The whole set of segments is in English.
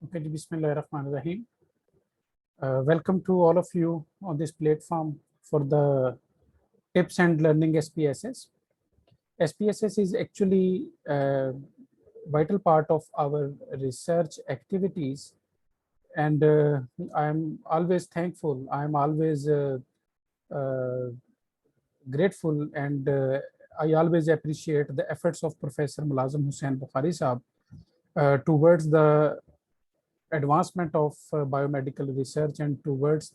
Okay, Bismillahirrahmanirrahim. Welcome to all of you on this platform for the tips and learning SPSS. SPSS is actually a vital part of our research activities, and I'm always thankful. I'm always uh, grateful, and I always appreciate the efforts of Professor Mulazam Hussain Bukhari Saab towards the advancement of biomedical research and towards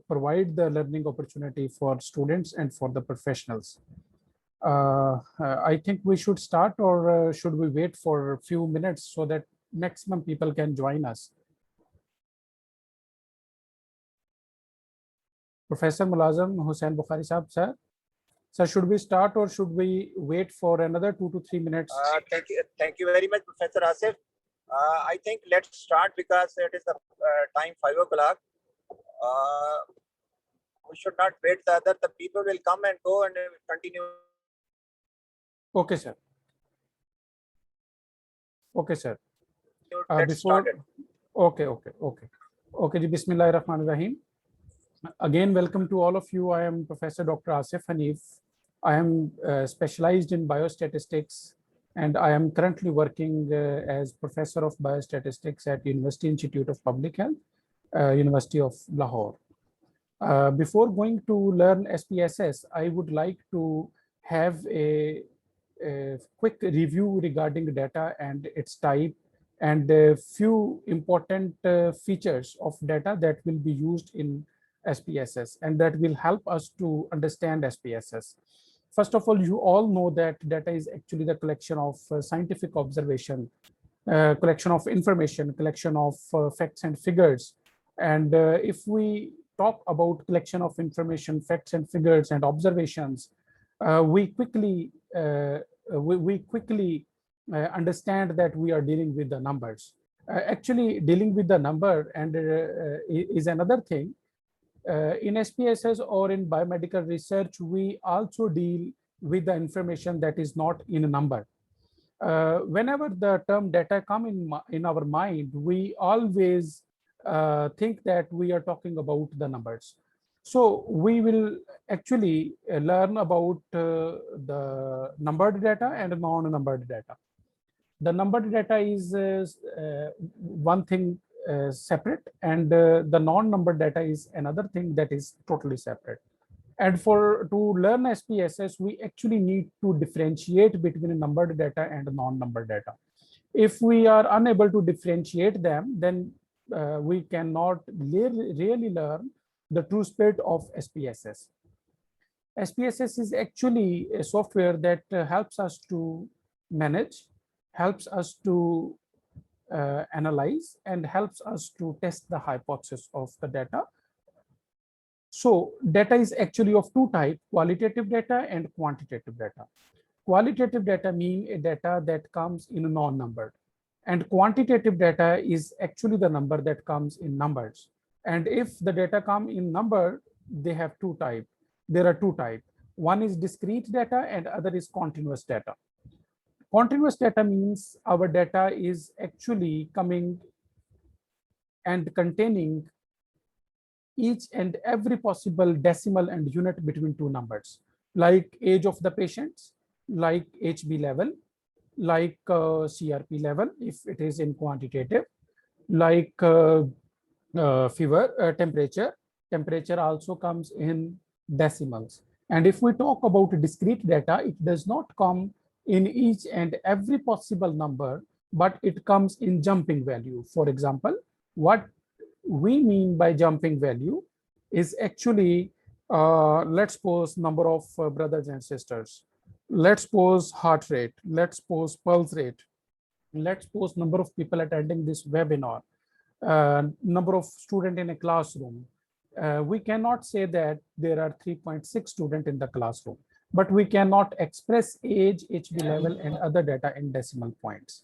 provide the learning opportunity for students and for the professionals. I think we should start, or should we wait for a few minutes so that maximum people can join us? Professor Mulazam Hussain Bukhari Saab, sir. Sir, should we start or should we wait for another 2 to 3 minutes? Thank you very much, Professor Asif. I think let's start because it is the time 5 o'clock. We should not wait the other. The people will come and go and continue. Okay, sir. Okay, sir. Let's start it. Okay. Bismillahirrahmanirrahim. Again, welcome to all of you. I am Professor Dr. Asif Hanif. I am specialized in biostatistics, and I am currently working as Professor of Biostatistics at University Institute of Public Health, University of Lahore. Before going to learn SPSS, I would like to have a quick review regarding data and its type, and a few important features of data that will be used in SPSS and that will help us to understand SPSS. First of all, you all know that data is actually the collection of scientific observation, collection of information, collection of facts and figures. And if we talk about collection of information, facts and figures and observations, we quickly understand that we are dealing with the numbers. Actually, dealing with the number and is another thing. In SPSS or in biomedical research, we also deal with the information that is not in a number. Whenever the term data come in our mind, we always think that we are talking about the numbers. So we will actually learn about the numbered data and non-numbered data. The numbered data is one thing separate, and the non-numbered data is another thing that is totally separate. And to learn SPSS, we actually need to differentiate between numbered data and non-numbered data. If we are unable to differentiate them, then we cannot really learn the true spirit of SPSS. SPSS is actually a software that helps us to manage, helps us to analyze, and helps us to test the hypothesis of the data. So data is actually of two types: qualitative data and quantitative data. Qualitative data mean a data that comes in non-numbered, and quantitative data is actually the number that comes in numbers. And if the data come in number, they have two types. There are two types. One is discrete data and other is continuous data. Continuous data means our data is actually coming and containing each and every possible decimal and unit between two numbers, like age of the patients, like HB level, like CRP level if it is in quantitative, like fever, temperature. Temperature also comes in decimals. And if we talk about discrete data, it does not come in each and every possible number, but it comes in jumping value. For example, what we mean by jumping value is actually, let's suppose number of brothers and sisters, let's suppose heart rate, let's suppose pulse rate, let's suppose number of people attending this webinar, number of students in a classroom. We cannot say that there are 3.6 students in the classroom, but we cannot express age, HB level, and other data in decimal points.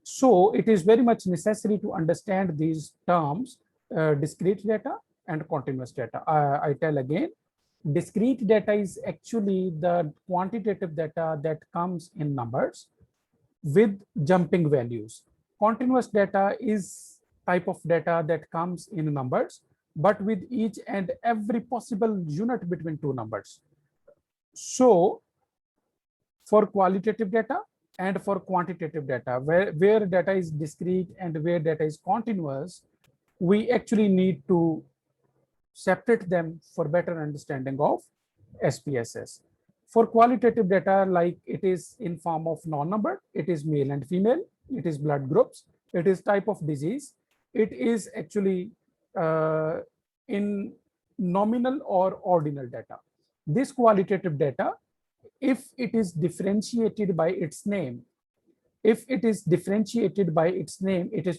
So it is very much necessary to understand these terms, discrete data and continuous data. I tell again, discrete data is actually the quantitative data that comes in numbers with jumping values. Continuous data is type of data that comes in numbers, but with each and every possible unit between two numbers. So for qualitative data and for quantitative data, where data is discrete and where data is continuous, we actually need to separate them for better understanding of SPSS. For qualitative data, like it is in form of non-number, it is male and female, it is blood groups, it is type of disease, it is actually in nominal or ordinal data. This qualitative data, if it is differentiated by its name, it is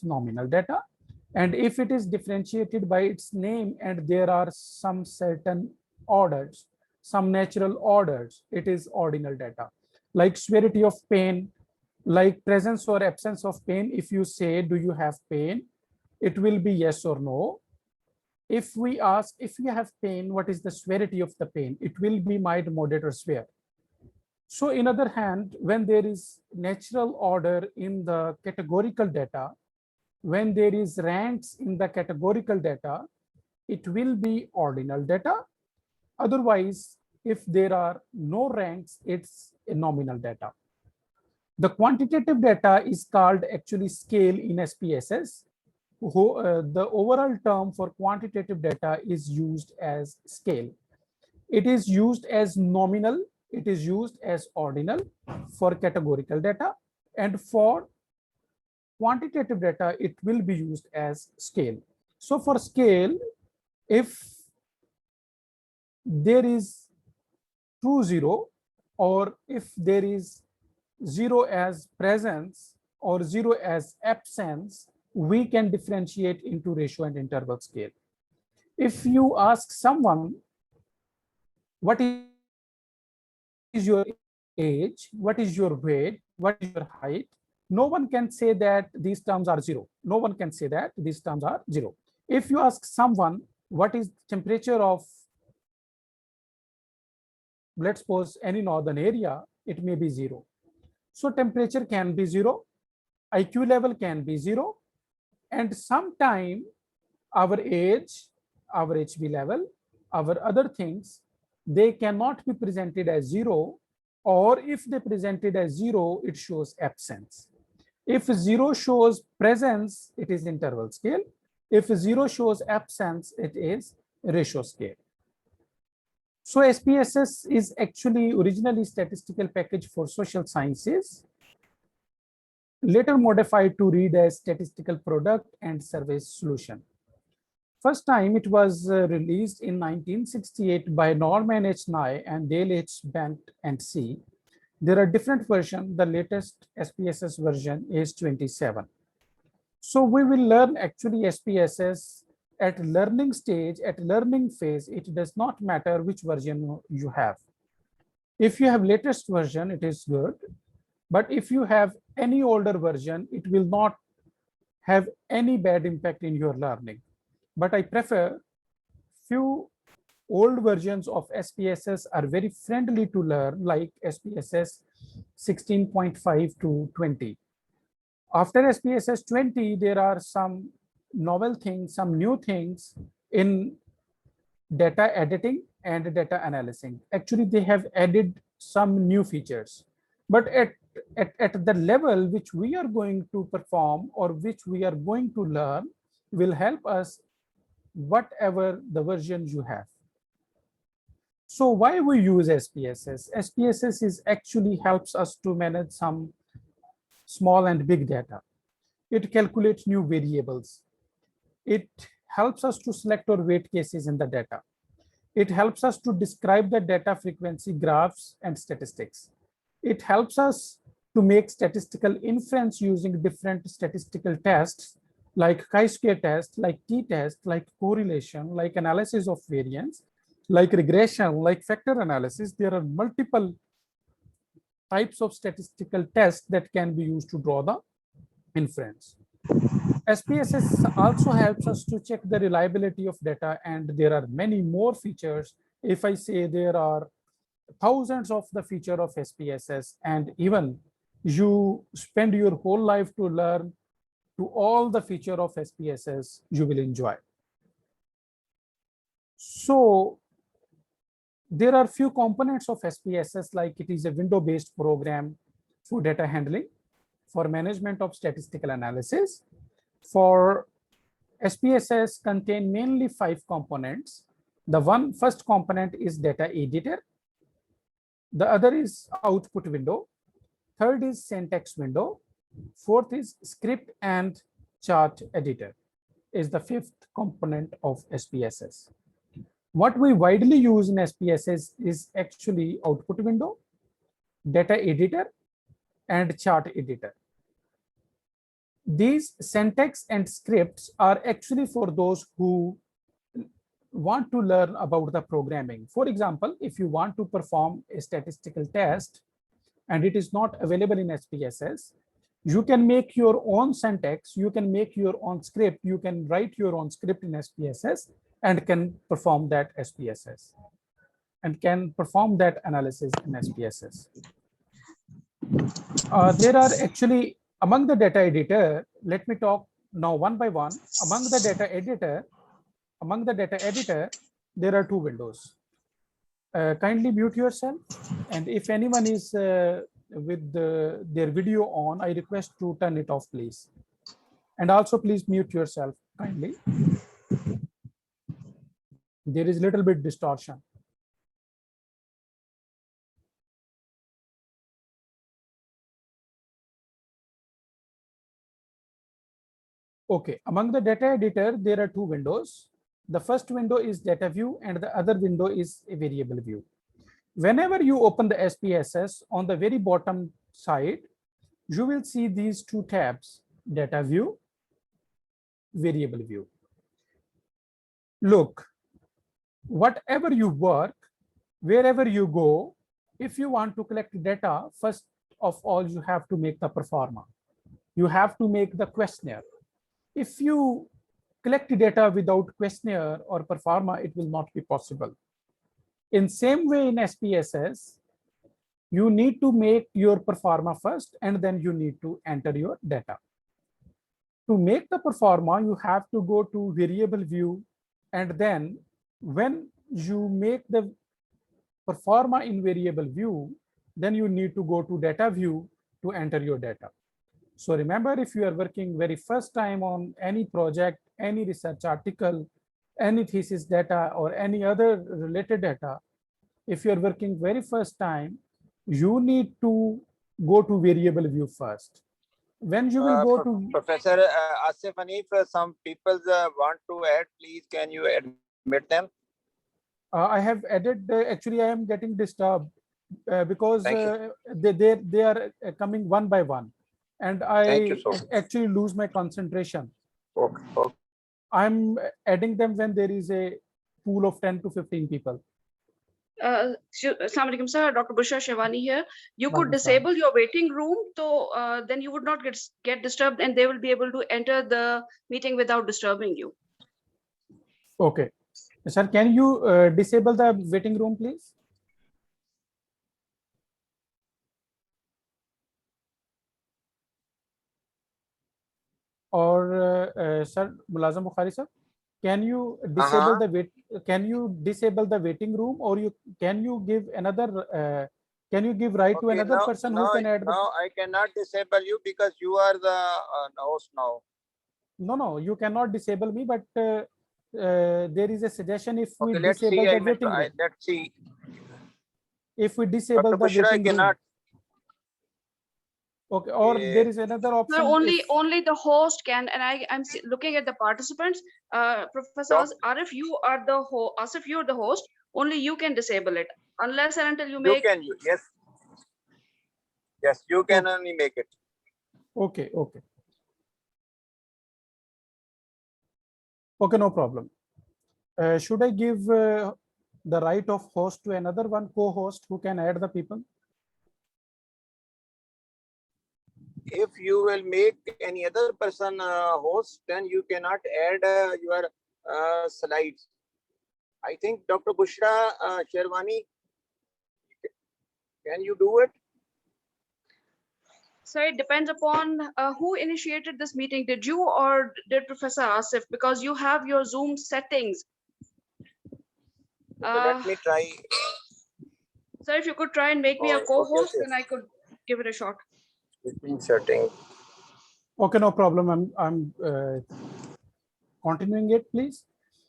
nominal data. And if it is differentiated by its name and there are some certain orders, some natural orders, it is ordinal data. Like severity of pain, like presence or absence of pain. If you say, do you have pain? It will be yes or no. If we ask, if you have pain, what is the severity of the pain? It will be mild, moderate, or severe. So in other hand, when there is natural order in the categorical data, when there is ranks in the categorical data, it will be ordinal data. Otherwise, if there are no ranks, it's a nominal data. The quantitative data is called actually scale in SPSS. The overall term for quantitative data is used as scale. It is used as nominal, it is used as ordinal for categorical data, and for quantitative data, it will be used as scale. So for scale, if there is true zero, or if there is zero as presence or zero as absence, we can differentiate into ratio and interval scale. If you ask someone, what is your age, what is your weight, what is your height, no one can say that these terms are zero. No one can say that these terms are zero. If you ask someone, what is temperature of, let's suppose, any northern area, it may be zero. So temperature can be zero, IQ level can be zero, and sometime our age, our HB level, our other things, they cannot be presented as zero, or if they presented as zero, it shows absence. If zero shows presence, it is interval scale. If zero shows absence, it is ratio scale. So SPSS is actually originally statistical package for social sciences, later modified to read as statistical product and service solution. First time it was released in 1968 by Norman H. Nye and Dale H. Bent and C. There are different versions. The latest SPSS version is 27. So we will learn actually SPSS at learning stage, at learning phase. It does not matter which version you have. If you have latest version, it is good. But if you have any older version, it will not have any bad impact in your learning. But I prefer few old versions of SPSS are very friendly to learn, like SPSS 16.5 to 20. After SPSS 20, there are some novel things, some new things in data editing and data analyzing. Actually, they have added some new features. But at the level which we are going to perform or which we are going to learn will help us whatever the version you have. So why we use SPSS? SPSS is actually helps us to manage some small and big data. It calculates new variables. It helps us to select or weight cases in the data. It helps us to describe the data frequency graphs and statistics. It helps us to make statistical inference using different statistical tests like chi-square test, like t-test, like correlation, like analysis of variance, like regression, like factor analysis. There are multiple types of statistical tests that can be used to draw the inference. SPSS also helps us to check the reliability of data, and there are many more features. If I say there are thousands of the feature of SPSS, and even you spend your whole life to learn to all the feature of SPSS you will enjoy. So there are few components of SPSS, like it is a window-based program for data handling, for management of statistical analysis. For SPSS contain mainly 5 components. The first component is data editor. The other is output window. Third is syntax window. Fourth is script and chart editor is the 5th component of SPSS. What we widely use in SPSS is actually output window, data editor, and chart editor. These syntax and scripts are actually for those who want to learn about the programming. For example, if you want to perform a statistical test and it is not available in SPSS, you can make your own syntax, you can make your own script, you can write your own script in SPSS and can perform that SPSS and can perform that analysis in SPSS. There are actually, among the data editor, let me talk now one by one. Among the data editor, there are 2 windows. Kindly mute yourself, and if anyone is with their video on, I request to turn it off, please. And also please mute yourself kindly. There is little bit distortion. Okay, among the data editor, there are 2 windows. The first window is data view and the other window is a variable view. Whenever you open the SPSS, on the very bottom side, you will see these 2 tabs, data view, variable view. Look, whatever you work, wherever you go, if you want to collect data, first of all, you have to make the performa. You have to make the questionnaire. If you collect data without questionnaire or performa, it will not be possible. In same way in SPSS, you need to make your performa first and then you need to enter your data. To make the performa, you have to go to variable view, and then when you make the performa in variable view, then you need to go to data view to enter your data. So remember, if you are working very first time on any project, any research article, any thesis data or any other related data, if you are working very first time, you need to go to variable view first. When you will go to Professor Asif Hanif, some people want to add, please can you admit them? I have added, actually I am getting disturbed because they are coming one by one, and I actually lose my concentration. Okay. Okay. I'm adding them when there is a pool of 10 to 15 people. Assalamu alaikum, sir. Dr. Bushra Shevani here. You could disable your waiting room, so then you would not get disturbed, and they will be able to enter the meeting without disturbing you. Okay, sir, can you disable the waiting room, please? Or sir, Mulazam Bukhari sir, can you disable the wait? Can you disable the waiting room, or can you give another? Can you give right to another person who can add? No, I cannot disable you because you are the host now. No, you cannot disable me, but there is a suggestion if we disable the waiting room. Let's see. If we disable the waiting room. Okay, or there is another option. No, only the host can, and I'm looking at the participants. Professor Arif, you are the host. Asif, you are the host. Only you can disable it, unless and until you make. Yes, you can only make it. Okay, no problem. Should I give the right of host to another one co-host who can add the people? If you will make any other person host, then you cannot add your slides. I think Dr. Bushra Sherwani, can you do it? So it depends upon who initiated this meeting. Did you or did Professor Asif? Because you have your Zoom settings. Okay, let me try. So if you could try and make me a Okay, co-host, okay. then I could give it a shot. Meeting setting. Okay, no problem. I'm continuing it, please.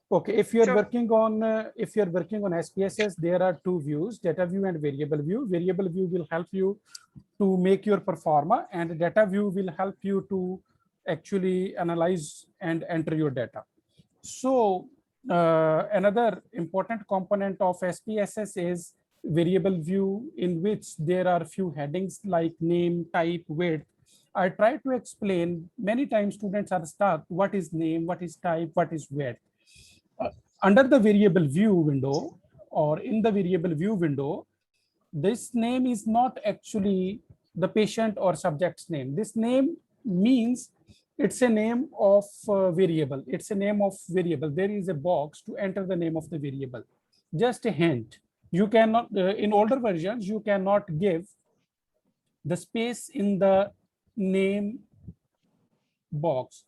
Okay, if you're Sure. working on SPSS, there are two views: data view and variable view. Variable view will help you to make your performa, and data view will help you to actually analyze and enter your data. So another important component of SPSS is variable view, in which there are few headings like name, type, width. I try to explain. Many times students are stuck: what is name, what is type, what is width. Under the variable view window, or in the variable view window, this name is not actually the patient or subject's name. This name means it's a name of variable. It's a name of variable. There is a box to enter the name of the variable. Just a hint: you cannot, in older versions, you cannot give the space in the name box.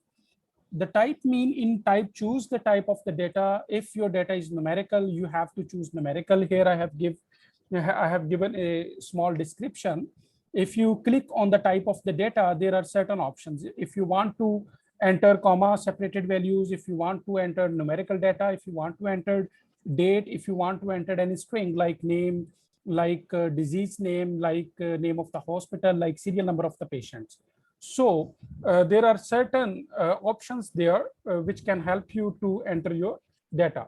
The type mean, in type, choose the type of the data. If your data is numerical, you have to choose numerical. Here I have given a small description. If you click on the type of the data, there are certain options. If you want to enter comma separated values, if you want to enter numerical data, if you want to enter date, if you want to enter any string like name, like disease name, like name of the hospital, like serial number of the patients. So there are certain options there which can help you to enter your data.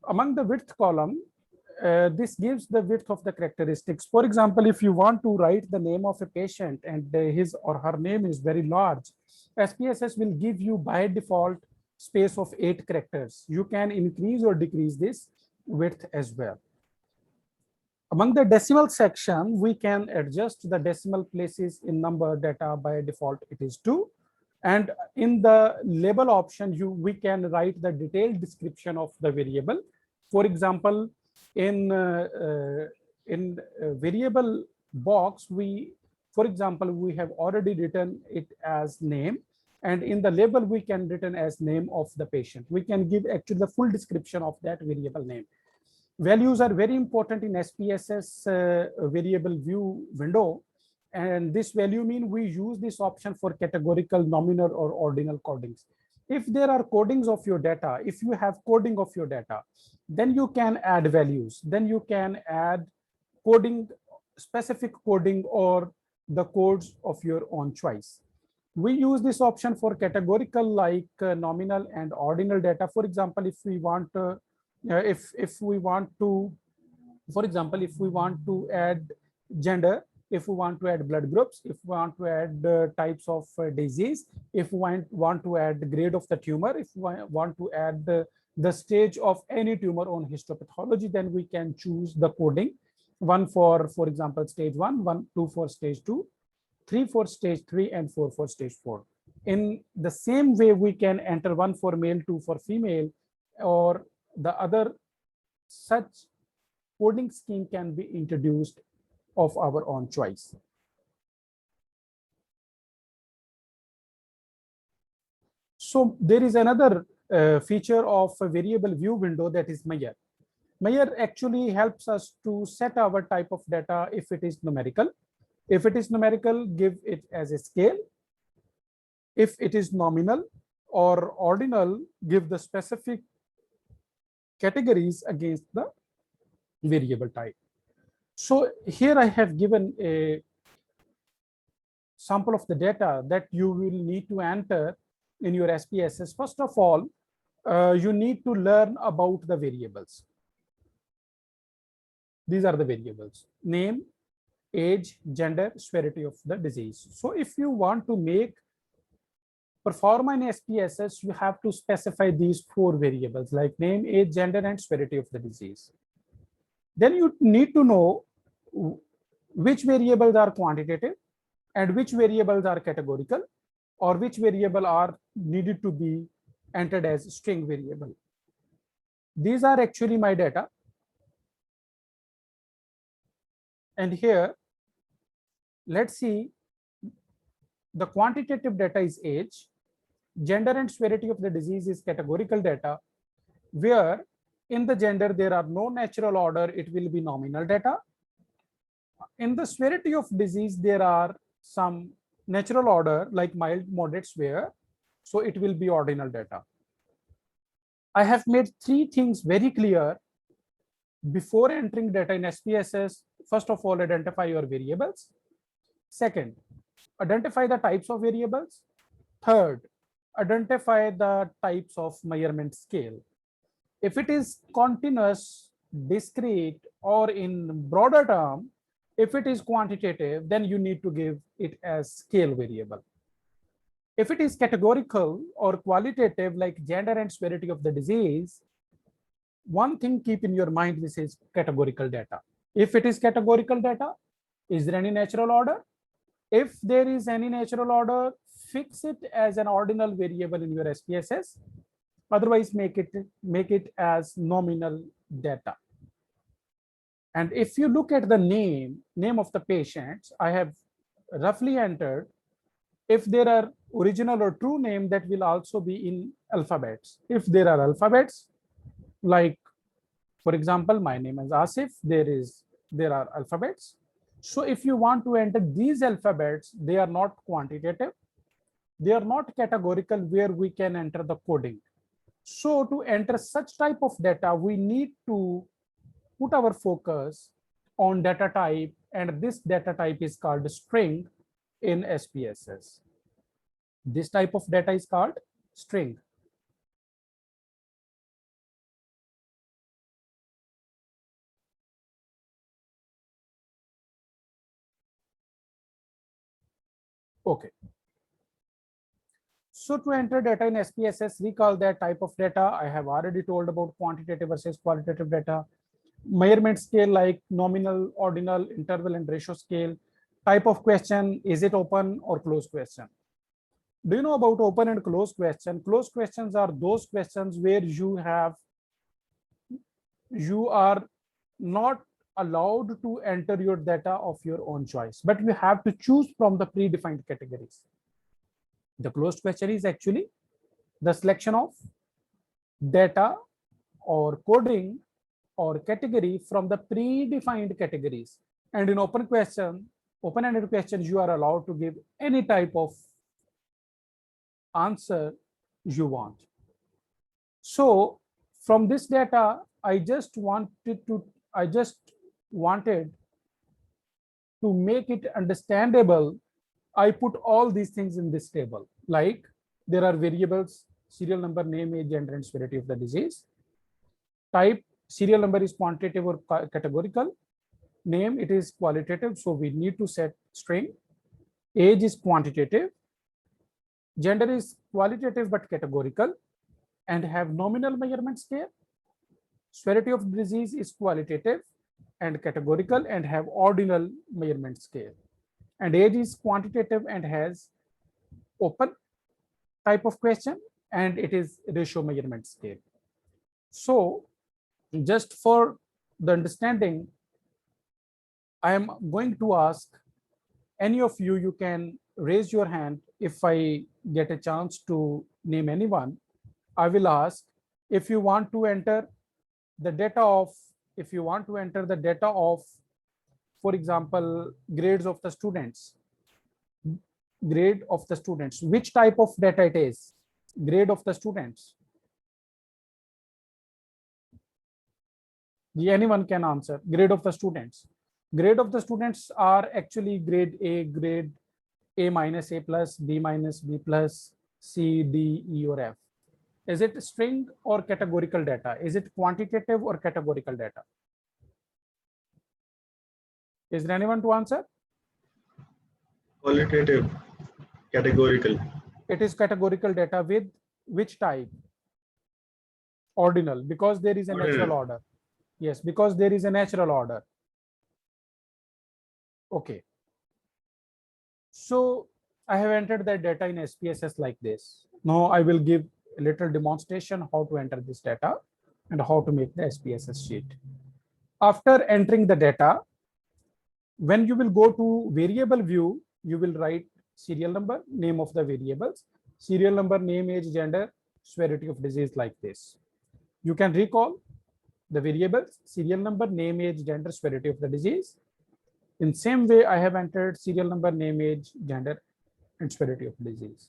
Among the width column, this gives the width of the characteristics. For example, if you want to write the name of a patient and his or her name is very large, SPSS will give you by default space of 8 characters. You can increase or decrease this width as well. Among the decimal section, we can adjust the decimal places in number data. By default, it is 2. And in the label option, we can write the detailed description of the variable. For example, in variable box, we have already written it as name, and in the label we can written as name of the patient. We can give actually the full description of that variable name. Values are very important in SPSS variable view window, and this value mean we use this option for categorical, nominal, or ordinal codings. If there are codings of your data, if you have coding of your data, then you can add values. Then you can add coding, specific coding, or the codes of your own choice. We use this option for categorical, like nominal and ordinal data. For example, if we want if we want to, for example, if we want to add gender, if we want to add blood groups, if we want to add types of disease, if we want to add the grade of the tumor, if we want to add the stage of any tumor on histopathology, then we can choose the coding. 1 for example, stage 1, 1, 2 for stage 2, 3 for stage 3, and 4 for stage 4. In the same way, we can enter 1 for male, 2 for female, or the other such coding scheme can be introduced of our own choice. So there is another feature of a variable view window, that is Meyer. Meyer actually helps us to set our type of data if it is numerical. If it is numerical, give it as a scale. If it is nominal or ordinal, give the specific categories against the variable type. So here I have given a sample of the data that you will need to enter in your SPSS. First of all, you need to learn about the variables. These are the variables: name, age, gender, severity of the disease. So if you want to perform an SPSS, you have to specify these 4 variables like name, age, gender, and severity of the disease. Then you need to know which variables are quantitative and which variables are categorical, or which variable are needed to be entered as string variable. These are actually my data. And here, let's see The quantitative data is age. Gender and severity of the disease is categorical data, where in the gender there are no natural order, it will be nominal data. In the severity of disease, there are some natural order like mild, moderate, severe, so it will be ordinal data. I have made three things very clear before entering data in SPSS. First of all, identify your variables. Second, identify the types of variables. Third, identify the types of measurement scale. If it is continuous, discrete, or in broader term, if it is quantitative, then you need to give it as scale variable. If it is categorical or qualitative, like gender and severity of the disease, one thing keep in your mind, this is categorical data. If it is categorical data, is there any natural order? If there is any natural order, fix it as an ordinal variable in your SPSS. Otherwise, make it as nominal data. And if you look at the name of the patients, I have roughly entered. If there are original or true name, that will also be in alphabets. If there are alphabets, like for example, my name is Asif, there are alphabets. So if you want to enter these alphabets, they are not quantitative, they are not categorical, where we can enter the coding. So to enter such type of data, we need to put our focus on data type, and this data type is called string in SPSS. This type of data is called string. Okay. So to enter data in SPSS, recall that type of data. I have already told about quantitative versus qualitative data. Measurement scale like nominal, ordinal, interval, and ratio scale. Type of question, is it open or closed question? Do you know about open and closed question? Closed questions are those questions where you are not allowed to enter your data of your own choice, but you have to choose from the predefined categories. The closed question is actually the selection of data or coding or category from the predefined categories. And in open-ended questions, you are allowed to give any type of answer you want. So from this data, I just wanted to make it understandable. I put all these things in this table. Like there are variables, serial number, name, age, gender, and severity of the disease. Type, serial number is quantitative or categorical. Name, it is qualitative, so we need to set string. Age is quantitative. Gender is qualitative but categorical and have nominal measurement scale. Severity of disease is qualitative and categorical and have ordinal measurement scale. And age is quantitative and has open type of question, and it is ratio measurement scale. So just for the understanding, I am going to ask any of you, you can raise your hand. If I get a chance to name anyone, I will ask if you want to enter the data of, for example, grades of the students. Grade of the students, which type of data it is? Grade of the students. Anyone can answer. Grade of the students. Grade of the students are actually grade A minus, A plus, B minus, B plus, C, D, E, or F. Is it string or categorical data? Is it quantitative or categorical data? Is there anyone to answer? Qualitative, categorical. It is categorical data with which type? Ordinal, because there is a natural order. Yes, because there is a natural order. Okay. So I have entered that data in SPSS like this. Now I will give a little demonstration how to enter this data and how to make the SPSS sheet. After entering the data, when you will go to variable view, you will write serial number, name of the variables, serial number, name, age, gender, severity of disease, like this. You can recall the variables, serial number, name, age, gender, severity of the disease. In same way, I have entered serial number, name, age, gender, and severity of disease.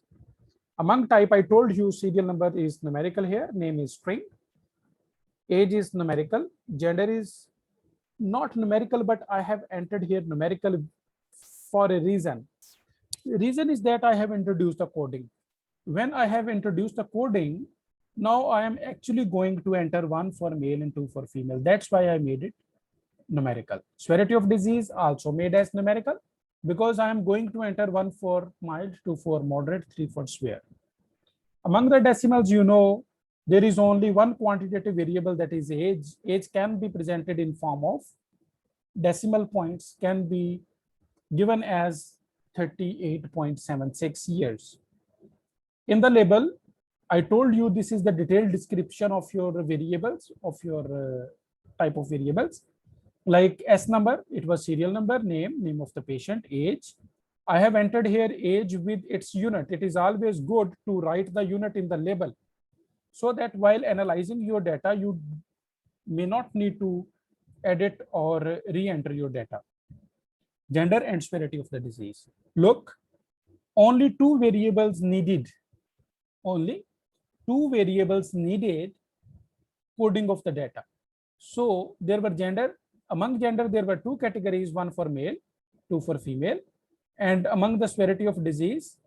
Among type, I told you serial number is numerical here, name is string, age is numerical, gender is not numerical, but I have entered here numerical for a reason. The reason is that I have introduced the coding. When I have introduced the coding, now I am actually going to enter 1 for male and 2 for female. That's why I made it numerical. Severity of disease also made as numerical, because I am going to enter 1 for mild, 2 for moderate, 3 for severe. Among the decimals, you know, there is only one quantitative variable, that is age. Age can be presented in form of decimal points, can be given as 38.76 years. In the label, I told you this is the detailed description of your variables, of your type of variables. Like S number, it was serial number, name of the patient, age. I have entered here age with its unit. It is always good to write the unit in the label, so that while analyzing your data, you may not need to edit or re-enter your data. Gender and severity of the disease. Look, only two variables needed. Only two variables needed coding of the data. So there were gender. Among gender, there were two categories, one for male, two for female. And among the severity of disease,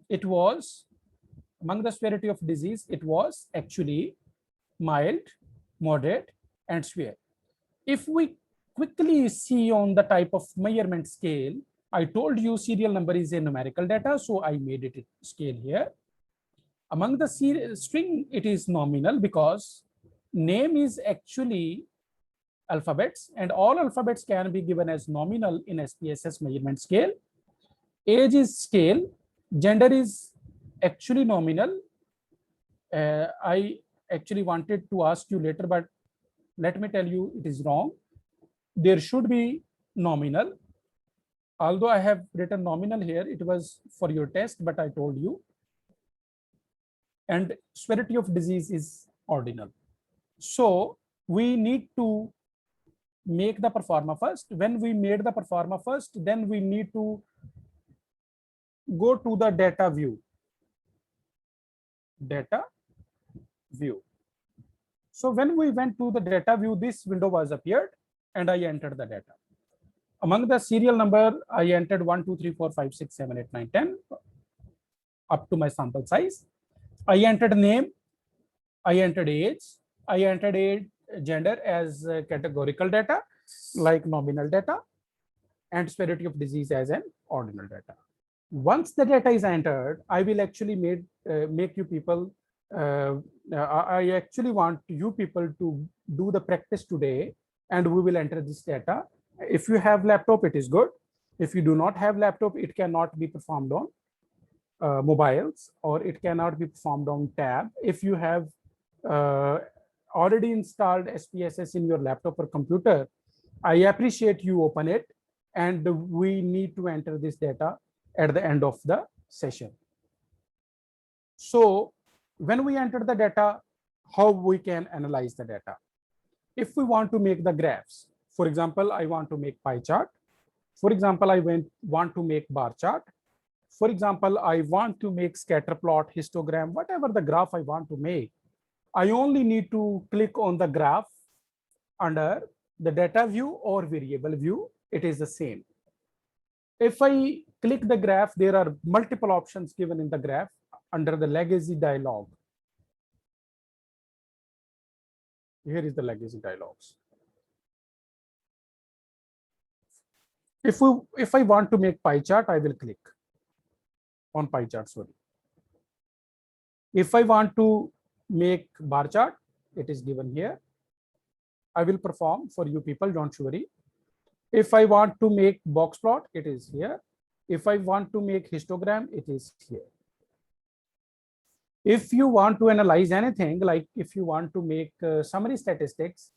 it was actually mild, moderate, and severe. If we quickly see on the type of measurement scale, I told you serial number is a numerical data, so I made it scale here. Among the string, it is nominal, because name is actually alphabets, and all alphabets can be given as nominal in SPSS measurement scale. Age is scale, gender is actually nominal. I actually wanted to ask you later, but let me tell you, it is wrong. There should be nominal. Although I have written nominal here, it was for your test, but I told you. And severity of disease is ordinal. So we need to make the performa first. When we made the performa first, then we need to go to the data view. Data view. So when we went to the data view, this window was appeared, and I entered the data. Among the serial number, I entered 1, 2, 3, 4, 5, 6, 7, 8, 9, 10, up to my sample size. I entered name, I entered age, I entered a gender as categorical data, like nominal data, and severity of disease as an ordinal data. Once the data is entered, I will actually make you people, I actually want you people to do the practice today, and we will enter this data. If you have laptop, it is good. If you do not have laptop, it cannot be performed on mobiles, or it cannot be performed on tab. If you have already installed SPSS in your laptop or computer, I appreciate you open it, and we need to enter this data at the end of the session. So when we enter the data, how we can analyze the data? If we want to make the graphs, for example, I want to make pie chart. For example, I want to make bar chart. For example, I want to make scatter plot, histogram, whatever the graph I want to make. I only need to click on the graph under the data view or variable view. It is the same. If I click the graph, there are multiple options given in the graph under the legacy dialog. Here is the legacy dialogs. If I want to make pie chart, I will click on pie chart, sorry. If I want to make bar chart, it is given here. I will perform for you people, don't worry. If I want to make box plot, it is here. If I want to make histogram, it is here. If you want to analyze anything, like if you want to make summary statistics,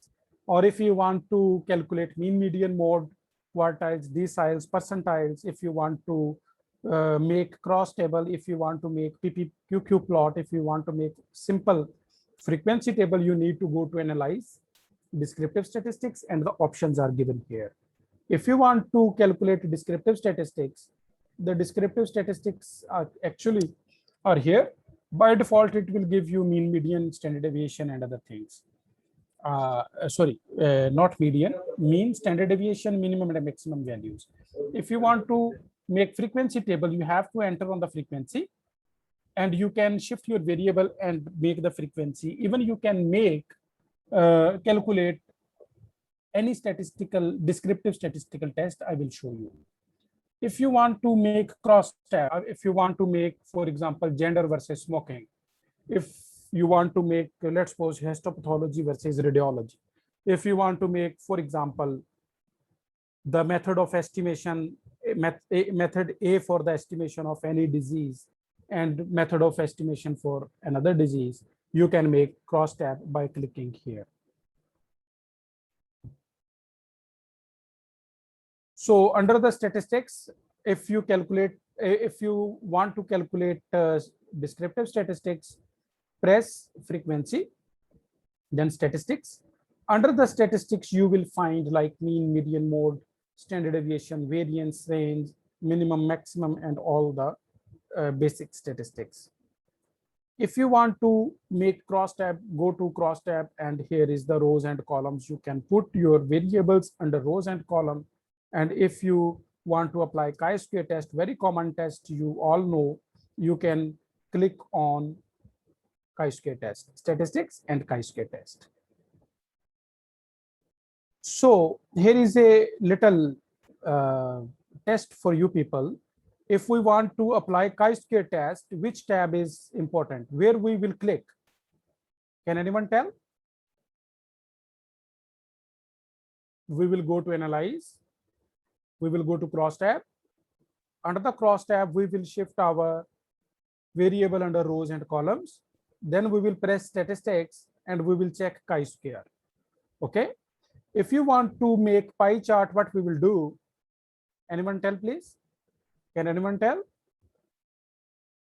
or if you want to calculate mean, median, mode, quartiles, deciles, percentiles, if you want to make cross table, if you want to make PPQQ plot, if you want to make simple frequency table, you need to go to analyze descriptive statistics, and the options are given here. If you want to calculate descriptive statistics, the descriptive statistics are actually are here. By default, it will give you mean, median, standard deviation, and other things. Not median, mean, standard deviation, minimum and maximum values. If you want to make frequency table, you have to enter on the frequency, and you can shift your variable and make the frequency. Even you can make calculate any statistical descriptive statistical test. I will show you. If you want to make cross tab, if you want to make, for example, gender versus smoking, if you want to make, let's suppose, histopathology versus radiology, if you want to make, for example, the method of estimation, method A for the estimation of any disease and method of estimation for another disease, you can make cross tab by clicking here. So under the statistics, if you want to calculate descriptive statistics, press frequency, then statistics. Under the statistics, you will find like mean, median, mode, standard deviation, variance, range, minimum, maximum, and all the basic statistics. If you want to make cross tab, go to cross tab, and here is the rows and columns. You can put your variables under rows and column. And if you want to apply chi-square test, very common test, you all know, you can click on chi-square test, statistics and chi-square test. So here is a little test for you people. If we want to apply chi-square test, which tab is important? Where we will click? Can anyone tell? We will go to analyze. We will go to cross tab. Under the cross tab, we will shift our variable under rows and columns. Then we will press statistics and we will check chi-square. Okay. If you want to make pie chart, what we will do? Anyone tell, please? Can anyone tell?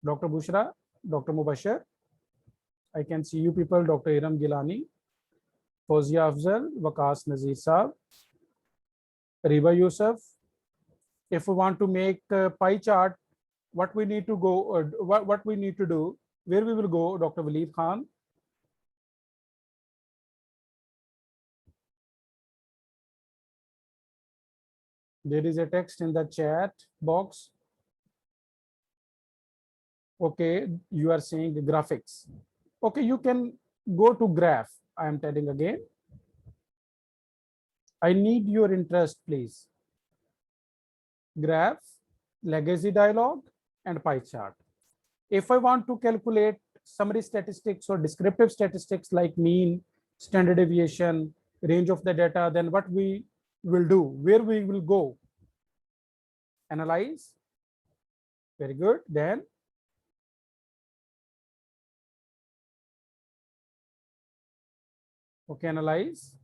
Dr. Bushra, Dr. Mubashir. I can see you people, Dr. Iram Gilani, Fawzia Afzal, Waqas Nazir Saab, Riba Yusuf. If we want to make a pie chart, what we need to go, or what we need to do, where we will go, Dr. Waleed Khan. There is a text in the chat box. Okay, you are saying the graphics. Okay, you can go to graph. I am telling again. I need your interest, please. Graph, legacy dialog, and pie chart. If I want to calculate summary statistics or descriptive statistics like mean, standard deviation, range of the data, then what we will do, where we will go? Analyze. Very good. Then okay, analyze.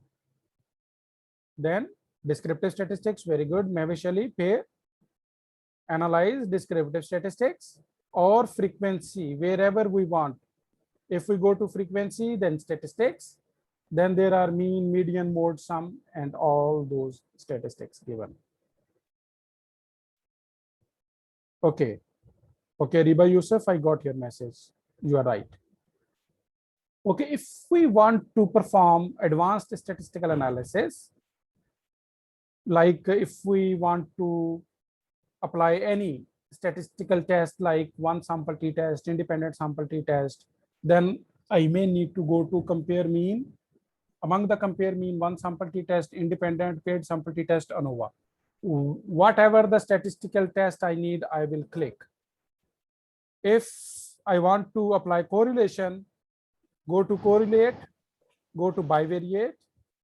Then descriptive statistics. Very good. Mavish Ali, pay. Analyze descriptive statistics or frequency, wherever we want. If we go to frequency, then statistics, then there are mean, median, mode, sum, and all those statistics given. Okay. Okay, Riba Yusuf, I got your message. You are right. Okay, if we want to perform advanced statistical analysis, like if we want to apply any statistical test like one sample t-test, independent sample t-test, then I may need to go to compare mean. Among the compare mean, one sample t-test, independent, paid sample t-test, ANOVA. Whatever the statistical test I need, I will click. If I want to apply correlation, go to correlate, go to bivariate,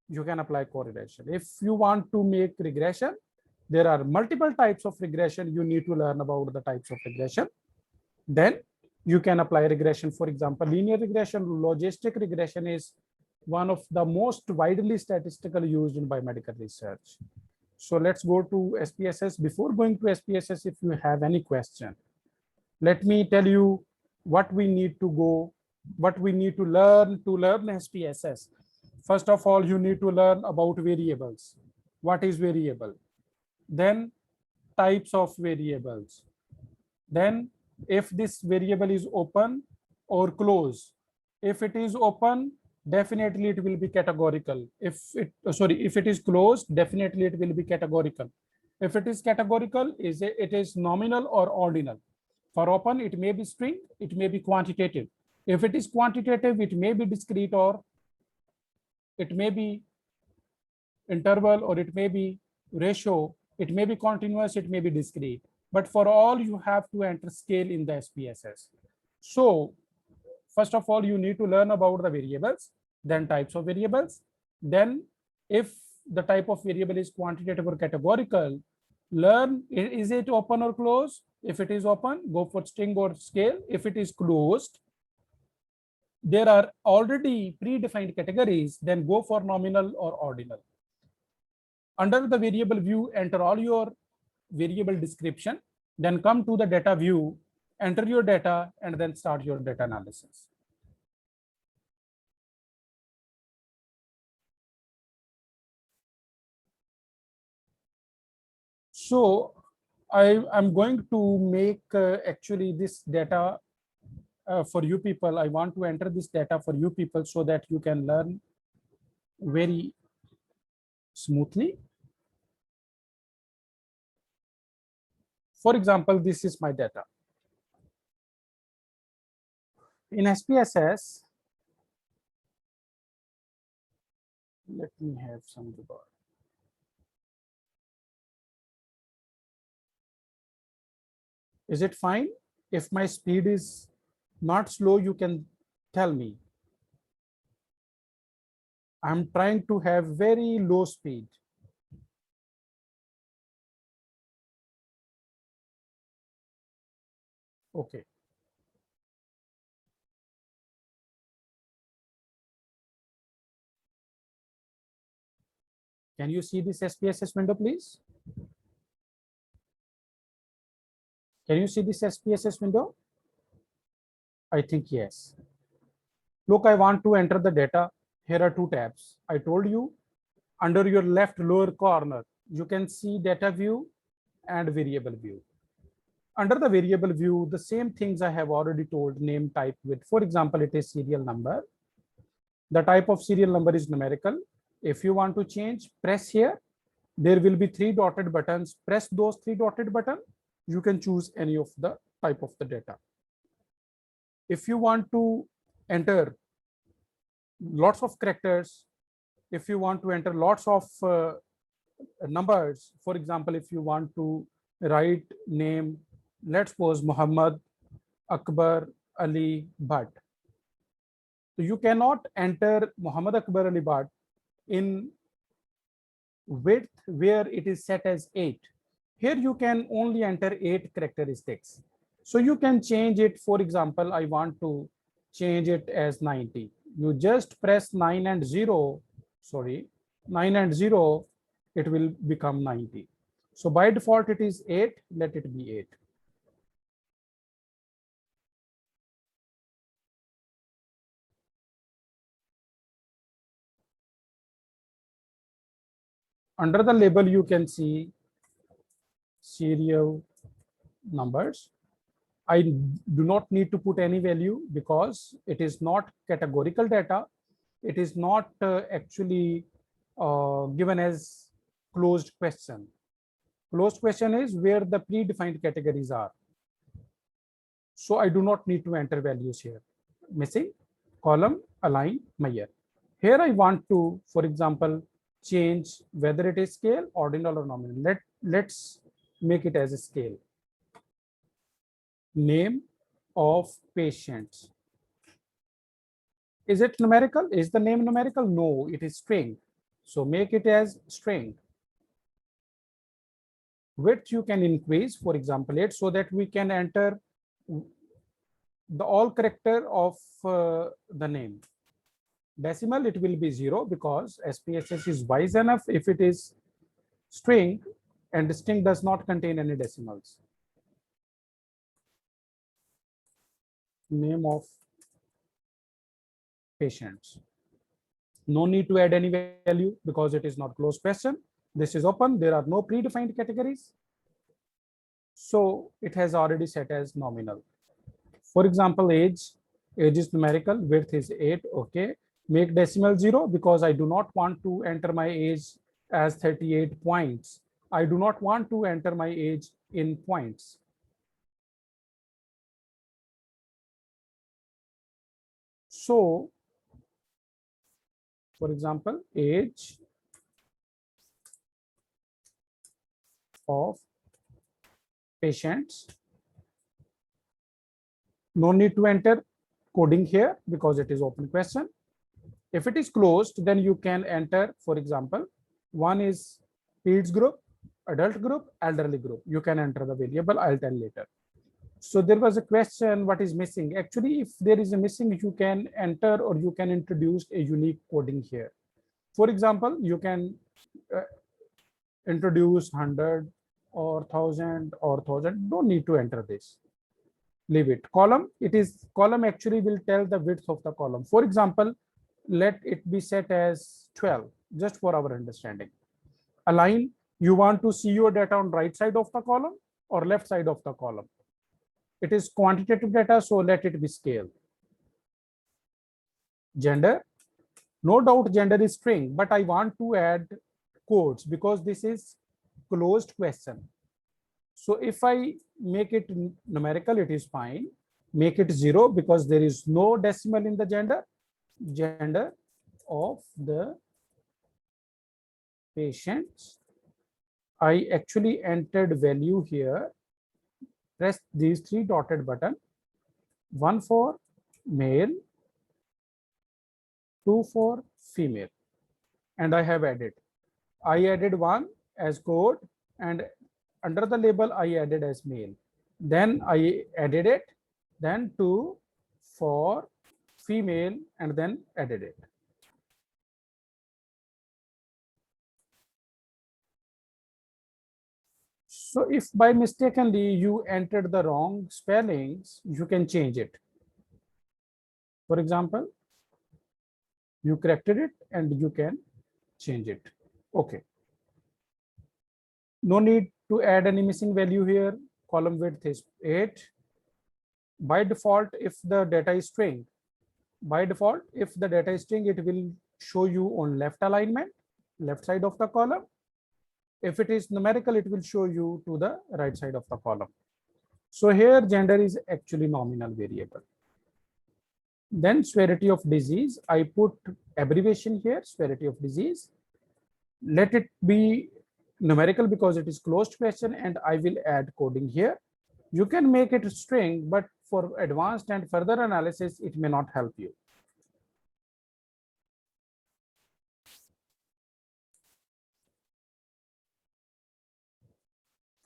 you can apply correlation. If you want to make regression, there are multiple types of regression. You need to learn about the types of regression. Then you can apply regression. For example, linear regression, logistic regression is one of the most widely statistical used in biomedical research. So let's go to SPSS. Before going to SPSS, if you have any question, let me tell you what we need to learn SPSS. First of all, you need to learn about variables. What is variable? Then types of variables. Then if this variable is open or closed. If it is open, definitely it will be categorical. If it is closed, definitely it will be categorical. If it is categorical, it is nominal or ordinal. For open, it may be string, it may be quantitative. If it is quantitative, it may be discrete, or it may be interval, or it may be ratio, it may be continuous, it may be discrete. But for all, you have to enter scale in the SPSS. So first of all, you need to learn about the variables, then types of variables. Then if the type of variable is quantitative or categorical, learn is it open or closed. If it is open, go for string or scale. If it is closed, there are already predefined categories, then go for nominal or ordinal. Under the variable view, enter all your variable description, then come to the data view, enter your data, and then start your data analysis. So I'm going to make actually this data for you people. I want to enter this data for you people so that you can learn very smoothly. For example, this is my data. In SPSS, let me have some regard. Is it fine? If my speed is not slow, you can tell me. I'm trying to have very low speed. Okay. Can you see this SPSS window, please? Can you see this SPSS window? I think yes. Look, I want to enter the data. Here are two tabs. I told you under your left lower corner, you can see data view and variable view. Under the variable view, the same things I have already told, name, type, with. For example, it is serial number. The type of serial number is numerical. If you want to change, press here. There will be 3 dotted buttons. Press those 3 dotted buttons. You can choose any of the type of the data. If you want to enter lots of characters, if you want to enter lots of numbers, for example, if you want to write name, let's suppose Muhammad Akbar Ali Bhatt. So you cannot enter Muhammad Akbar Ali Bhatt in width where it is set as 8. Here you can only enter 8 characteristics. So you can change it. For example, I want to change it as 90. You just press 9 and 0, it will become 90. So by default, it is 8, let it be 8. Under the label, you can see serial numbers. I do not need to put any value because it is not categorical data. It is not actually given as closed question. Closed question is where the predefined categories are. So I do not need to enter values here. Missing, column, align, measure. Here I want to, for example, change whether it is scale, ordinal, or nominal. Let's make it as a scale. Name of patients. Is it numerical? Is the name numerical? No, it is string. So make it as string. Width you can increase, for example, 8, so that we can enter the all character of the name. Decimal, it will be 0 because SPSS is wise enough. If it is string, and string does not contain any decimals. Name of patients. No need to add any value because it is not closed question. This is open. There are no predefined categories. So it has already set as nominal. For example, age is numerical, width is 8. Okay. Make decimal 0 because I do not want to enter my age as 38 points. I do not want to enter my age in points. So, for example, age of patients. No need to enter coding here because it is open question. If it is closed, then you can enter, for example, one is peds group, adult group, elderly group. You can enter the variable. I'll tell later. So there was a question, what is missing? Actually, if there is a missing, you can enter or you can introduce a unique coding here. For example, you can introduce 100 or 1000 or 1000. Don't need to enter this. Leave it. Column, it is column actually will tell the width of the column. For example, let it be set as 12, just for our understanding. Align, you want to see your data on right side of the column or left side of the column. It is quantitative data, so let it be scale. Gender, no doubt gender is string, but I want to add quotes because this is closed question. So if I make it numerical, it is fine. Make it 0 because there is no decimal in the gender. Gender of the patients. I actually entered value here. Press these 3 dotted button. 1 for male, 2 for female, and I have added. I added 1 as code, and under the label I added as male. Then I added it, then 2 for female, and then added it. So if by mistakenly you entered the wrong spellings, you can change it. For example, you corrected it and you can change it. Okay. No need to add any missing value here. Column width is 8. By default, if the data is string, it will show you on left alignment, left side of the column. If it is numerical, it will show you to the right side of the column. So here gender is actually nominal variable. Then severity of disease, I put abbreviation here, severity of disease. Let it be numerical because it is closed question, and I will add coding here. You can make it a string, but for advanced and further analysis, it may not help you.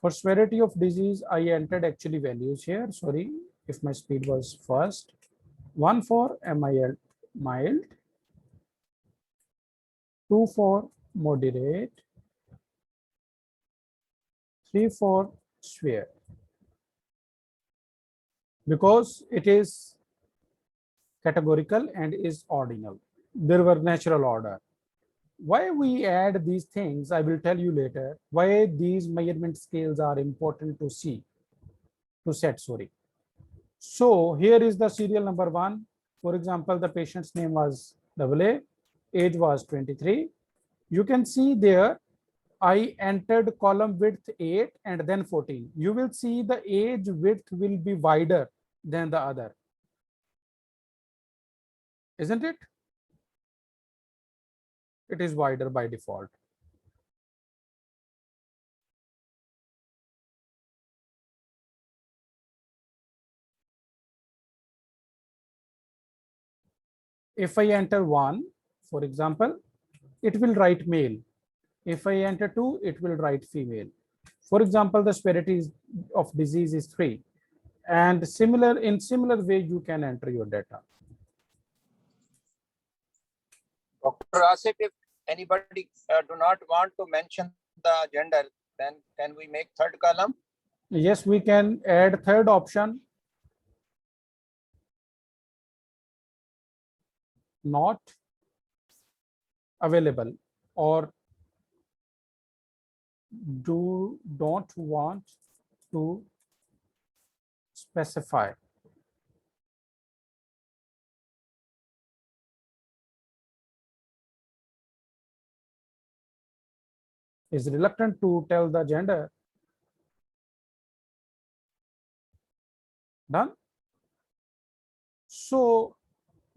For severity of disease, I entered actually values here. Sorry if my speed was fast. 1 for mild, 2 for moderate, 3 for severe. Because it is categorical and is ordinal. There were natural order. Why we add these things, I will tell you later. Why these measurement scales are important to set. So here is the serial number 1. For example, the patient's name was AA, age was 23. You can see there, I entered column width 8 and then 14. You will see the age width will be wider than the other. Isn't it? It is wider by default. If I enter 1, for example, it will write male. If I enter 2, it will write female. For example, the severity of disease is 3. And in similar way, you can enter your data. Dr. Asif, if anybody do not want to mention the gender, then can we make third column? Yes, we can add third option. Not available or don't want to specify. Is reluctant to tell the gender. Done. So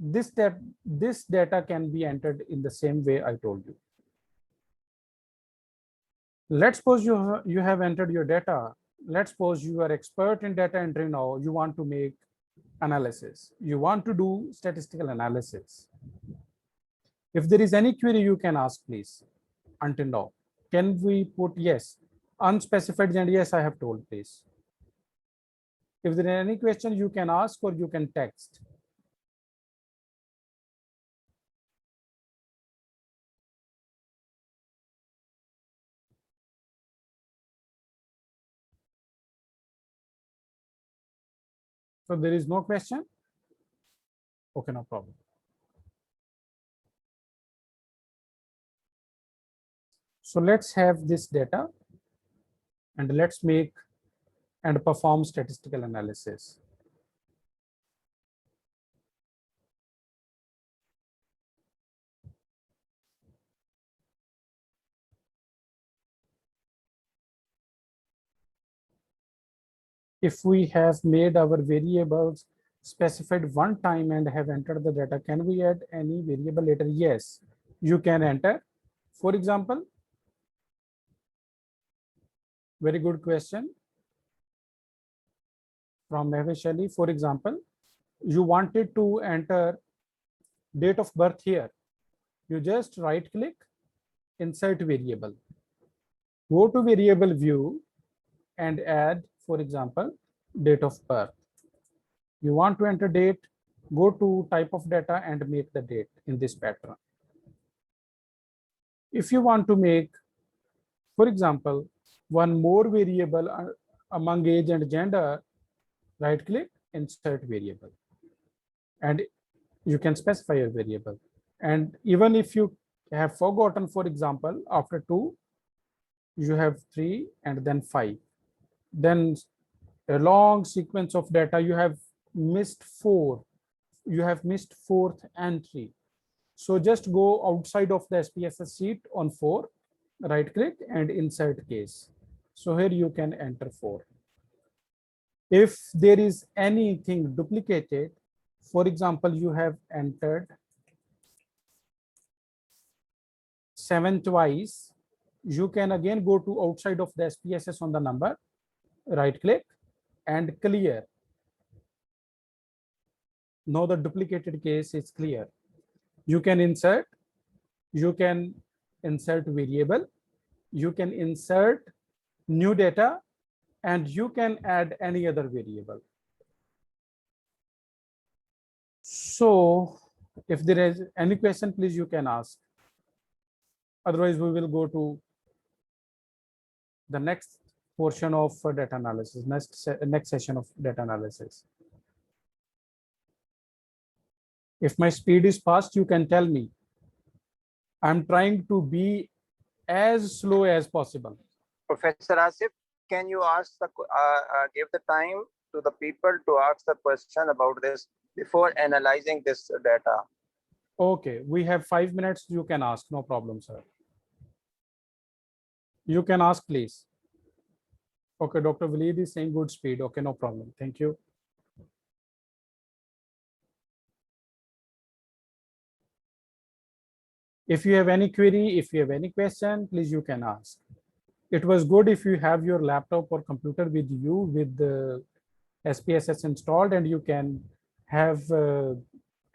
this data can be entered in the same way I told you. Let's suppose you have entered your data. Let's suppose you are expert in data entry now. You want to make analysis. You want to do statistical analysis. If there is any query, you can ask, please. Until now, can we put yes? Unspecified gender, yes, I have told, please. If there are any question, you can ask or you can text. So there is no question? Okay, no problem. So let's have this data and let's make and perform statistical analysis. If we have made our variables specified one time and have entered the data, can we add any variable later? Yes, you can enter. For example, very good question from Mahesh Ali. For example, you wanted to enter date of birth here. You just right click, insert variable. Go to variable view and add, for example, date of birth. You want to enter date, go to type of data and make the date in this pattern. If you want to make, for example, one more variable among age and gender, right click, insert variable, and you can specify your variable. And even if you have forgotten, for example, after 2, you have 3 and then 5, then a long sequence of data, you have missed 4, you have missed 4th entry. So just go outside of the SPSS sheet on 4, right click and insert case. So here you can enter 4. If there is anything duplicated, for example, you have entered 7 twice, you can again go to outside of the SPSS on the number, right click and clear. Now the duplicated case is clear. You can insert variable, you can insert new data, and you can add any other variable. So if there is any question, please you can ask. Otherwise, we will go to the next portion of data analysis, next session of data analysis. If my speed is fast, you can tell me. I'm trying to be as slow as possible. Professor Asif, can you ask give the time to the people to ask the question about this before analyzing this data? Okay, we have 5 minutes. You can ask, no problem, sir. You can ask, please. Okay, Dr. Waleed is saying good speed. Okay, no problem. Thank you. If you have any query, if you have any question, please you can ask. It was good if you have your laptop or computer with you with the SPSS installed and you can have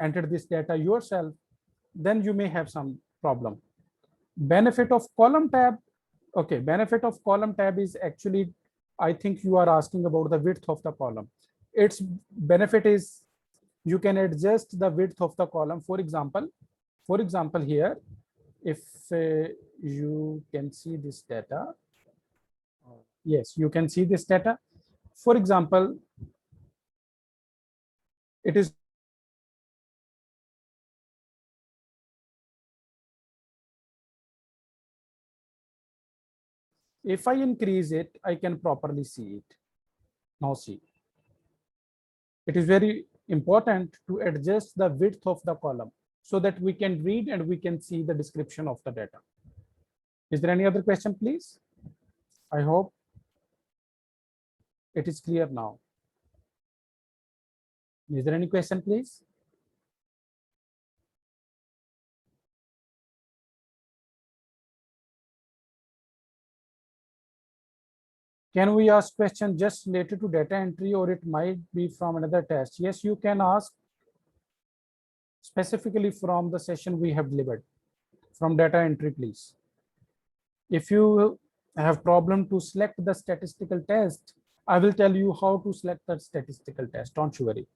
entered this data yourself, then you may have some problem. Benefit of column tab. Okay, benefit of column tab is actually, I think you are asking about the width of the column. Its benefit is you can adjust the width of the column. For example, here, if you can see this data. Yes, you can see this data. For example, it is if I increase it, I can properly see it. Now see, it is very important to adjust the width of the column so that we can read and we can see the description of the data. Is there any other question, please? I hope it is clear now. Is there any question, please? Can we ask question just related to data entry, or it might be from another test? Yes, you can ask specifically from the session we have delivered, from data entry, please. If you have problem to select the statistical test, I will tell you how to select the statistical test. Don't you worry.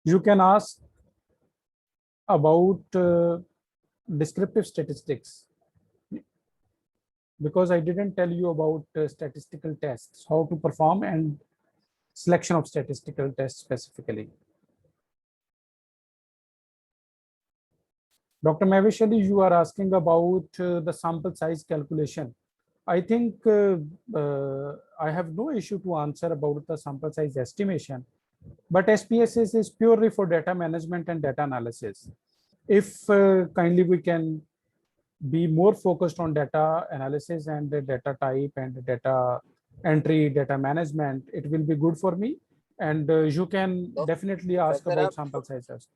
You can ask about descriptive statistics, because I didn't tell you about statistical tests, how to perform and selection of statistical tests specifically. Dr. Mavish Ali, you are asking about the sample size calculation. I think I have no issue to answer about the sample size estimation, but SPSS is purely for data management and data analysis. If kindly we can be more focused on data analysis and the data type and data entry, data management, it will be good for me. And you can definitely ask about sample sizes.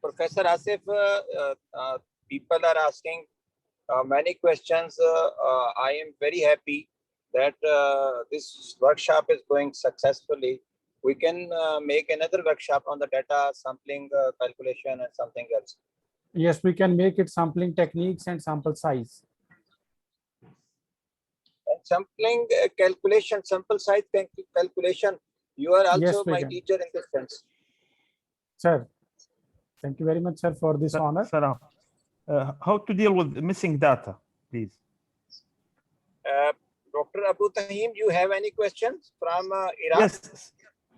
Professor Asif, people are asking many questions. I am very happy that this workshop is going successfully. We can make another workshop on the data sampling calculation and something else. Yes, we can make it sampling techniques and sample size. And sampling calculation, sample size calculation. You are also Yes, we my can. teacher in this sense. Sir, thank you very much, sir, for this honor. Salam. How to deal with missing data, please? Dr. Abu Tahim, you have any questions from Iraq? Yes,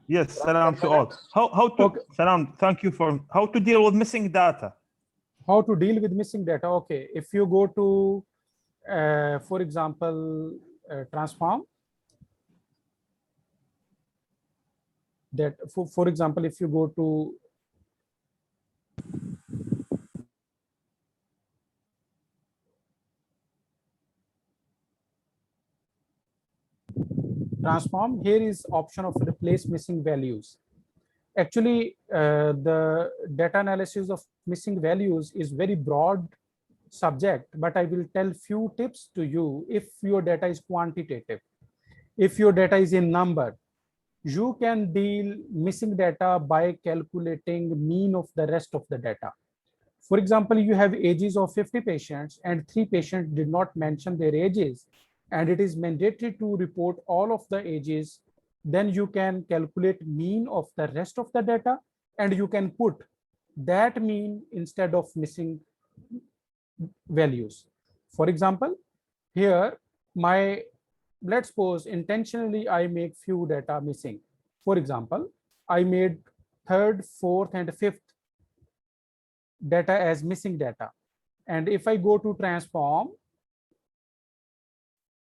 yes. Salam to all. How to Salam? Thank you for how to deal with missing data. How to deal with missing data? Okay, if you go to, for example, transform. That for example, if you go to transform, here is option of replace missing values. Actually, the data analysis of missing values is very broad subject, but I will tell few tips to you. If your data is quantitative, if your data is in number, you can deal missing data by calculating mean of the rest of the data. For example, you have ages of 50 patients and 3 patients did not mention their ages, and it is mandatory to report all of the ages. Then you can calculate mean of the rest of the data, and you can put that mean instead of missing values. For example, here let's suppose intentionally I make few data missing. For example, I made 3rd, 4th, and 5th data as missing data. And if I go to transform,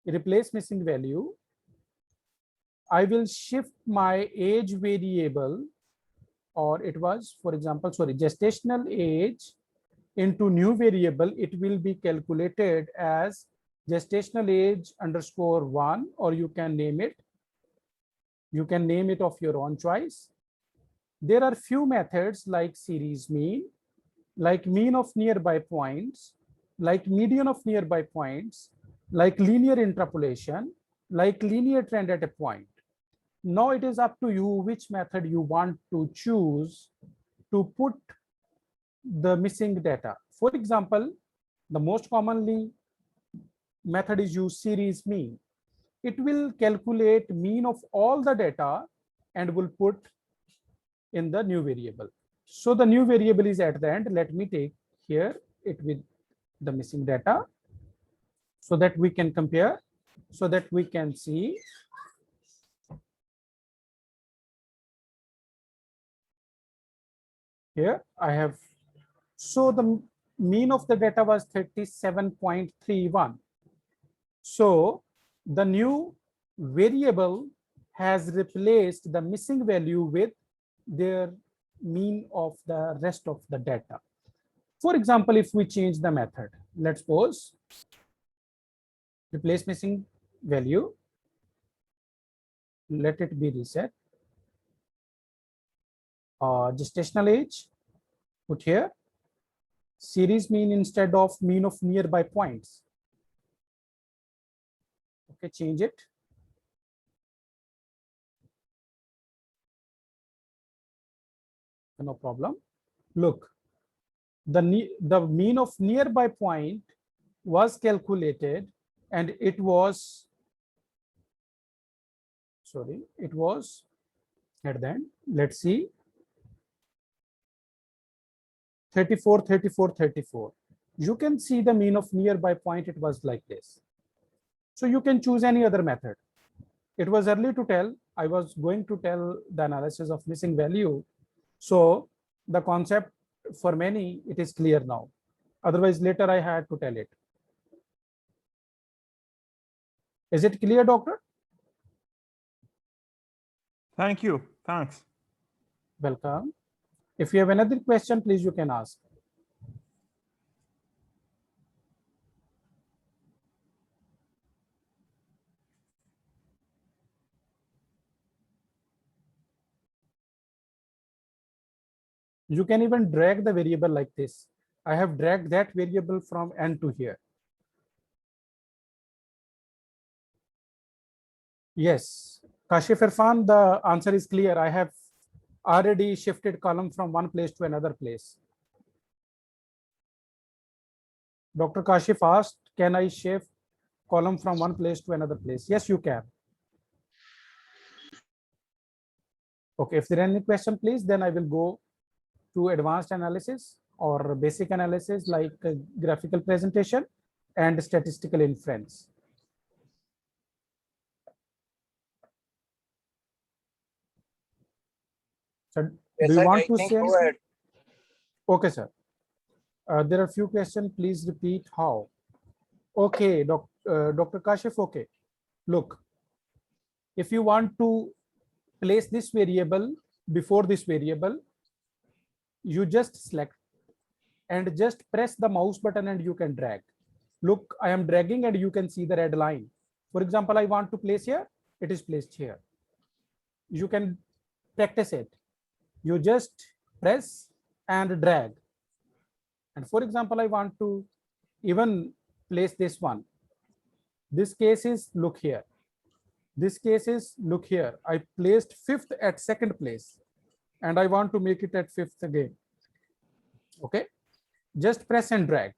replace missing value, I will shift my age variable, or it was, for example, gestational age into new variable. It will be calculated as gestational age _1, or you can name it. You can name it of your own choice. There are few methods like series mean, like mean of nearby points, like median of nearby points, like linear interpolation, like linear trend at a point. Now it is up to you which method you want to choose to put the missing data. For example, the most commonly method is use series mean. It will calculate mean of all the data and will put in the new variable. So the new variable is at the end. Let me take here it with the missing data so that we can compare, so that we can see. Here I have, so the mean of the data was 37.31. So the new variable has replaced the missing value with their mean of the rest of the data. For example, if we change the method, let's suppose replace missing value, let it be reset. Gestational age, put here series mean instead of mean of nearby points. Okay, change it. No problem. Look, the mean of nearby point was calculated and it was, sorry, it was at the end, let's see, 34, 34, 34. You can see the mean of nearby point, it was like this. So you can choose any other method. It was early to tell. I was going to tell the analysis of missing value. So the concept for many, it is clear now. Otherwise, later I had to tell it. Is it clear, doctor? Thank you. Thanks. Welcome. If you have another question, please you can ask. You can even drag the variable like this. I have dragged that variable from N to here. Yes, Kashif Irfan, the answer is clear. I have already shifted column from one place to another place. Dr. Kashif asked, can I shift column from one place to another place? Yes, you can. Okay, if there are any question, please, then I will go to advanced analysis or basic analysis like graphical presentation and statistical inference. So Yes, do you I want to think say go anything? ahead. Okay, sir. There are few questions. Please repeat how. Okay, Dr. Kashif, okay. Look, if you want to place this variable before this variable, you just select and just press the mouse button and you can drag. Look, I am dragging and you can see the red line. For example, I want to place here, it is placed here. You can practice it. You just press and drag. And for example, I want to even place this one. This case is look here. This case is look here. I placed 5th at 2nd place and I want to make it at 5th again. Okay, just press and drag.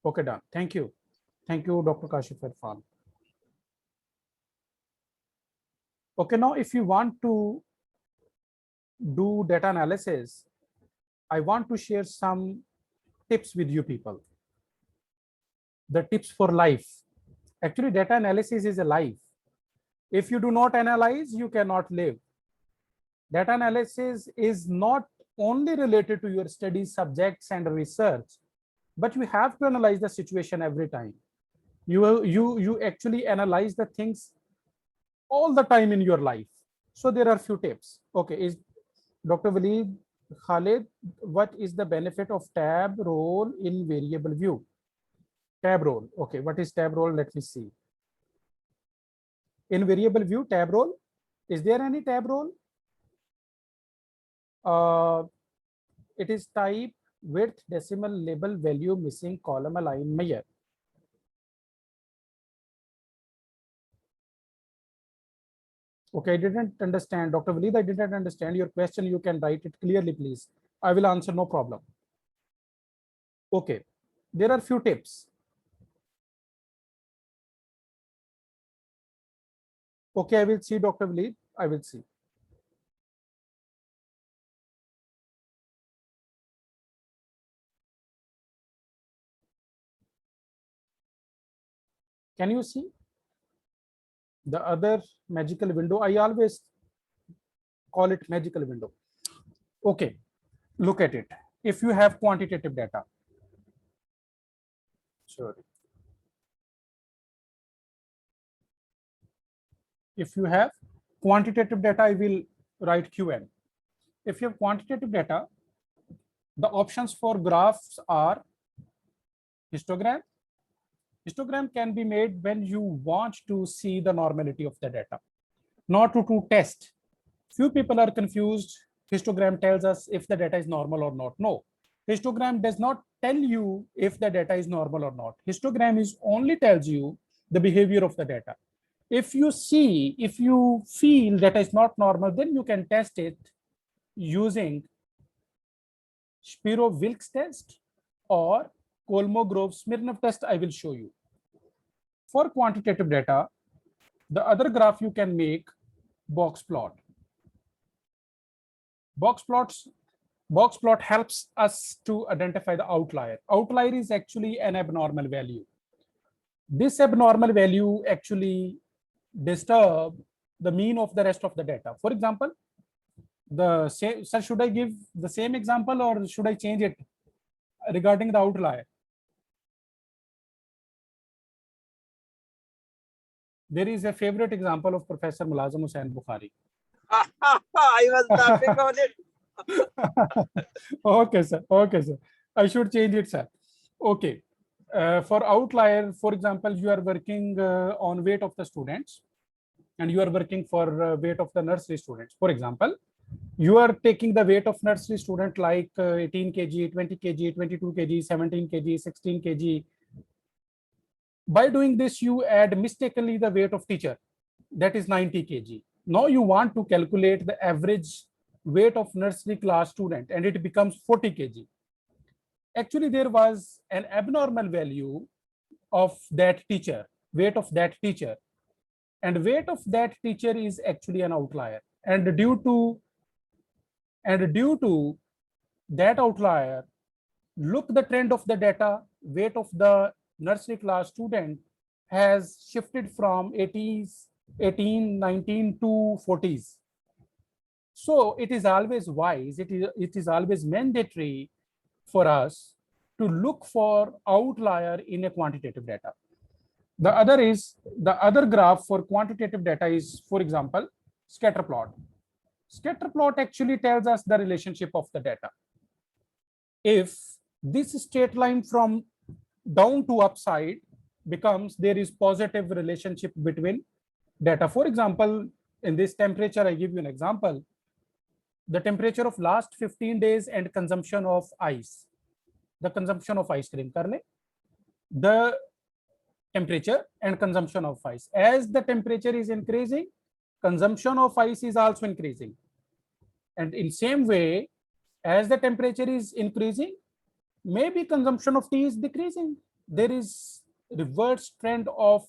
Okay, done. Thank you. Thank you, Dr. Kashif Irfan. Okay, now if you want to do data analysis, I want to share some tips with you people. The tips for life. Actually, data analysis is a life. If you do not analyze, you cannot live. Data analysis is not only related to your study subjects and research, but you have to analyze the situation every time. You actually analyze the things all the time in your life. So there are few tips. Okay, is Dr. Waleed Khalid, what is the benefit of tab role in variable view? Tab role. Okay, what is tab role? Let me see. In variable view, tab role. Is there any tab role? It is type width decimal label value missing column align measure. Okay, I didn't understand. Dr. Waleed, I didn't understand your question. You can write it clearly, please. I will answer, no problem. Okay, there are few tips. Okay, I will see, Dr. Waleed. I will see. Can you see the other magical window? I always call it magical window. Okay, look at it. If you have quantitative data, sorry. If you have quantitative data, I will write QN. If you have quantitative data, the options for graphs are histogram. Histogram can be made when you want to see the normality of the data, not to test. Few people are confused. Histogram tells us if the data is normal or not. No, histogram does not tell you if the data is normal or not. Histogram is only tells you the behavior of the data. If you feel that is not normal, then you can test it using Shapiro-Wilks test or Kolmogorov-Smirnov test. I will show you. For quantitative data, the other graph you can make box plot. Box plot helps us to identify the outlier. Outlier is actually an abnormal value. This abnormal value actually disturb the mean of the rest of the data. For example, sir, should I give the same example or should I change it regarding the outlier? There is a favorite example of Professor Mulazam Hussain Bukhari. I was laughing on it. Okay, sir. Okay, sir. I should change it, sir. Okay. For outlier, for example, you are working on weight of the students and you are working for weight of the nursery students. For example, you are taking the weight of nursery student like 18 kg, 20 kg, 22 kg, 17 kg, 16 kg. By doing this, you add mistakenly the weight of teacher, that is 90 kg. Now you want to calculate the average weight of nursery class student and it becomes 40 kg. Actually, there was an abnormal value of that teacher, weight of that teacher. And weight of that teacher is actually an outlier. And due to that outlier, look the trend of the data, weight of the nursery class student has shifted from 80s, 18, 19 to 40s. So it is always wise, it is always mandatory for us to look for outlier in a quantitative data. The other graph for quantitative data is, for example, scatter plot. Scatter plot actually tells us the relationship of the data. If this straight line from down to upside becomes, there is positive relationship between data. For example, in this temperature, I give you an example. The temperature of last 15 days and consumption of ice. The consumption of ice cream, the temperature and consumption of ice. As the temperature is increasing, consumption of ice is also increasing. And in same way, as the temperature is increasing, maybe consumption of tea is decreasing. There is reverse trend of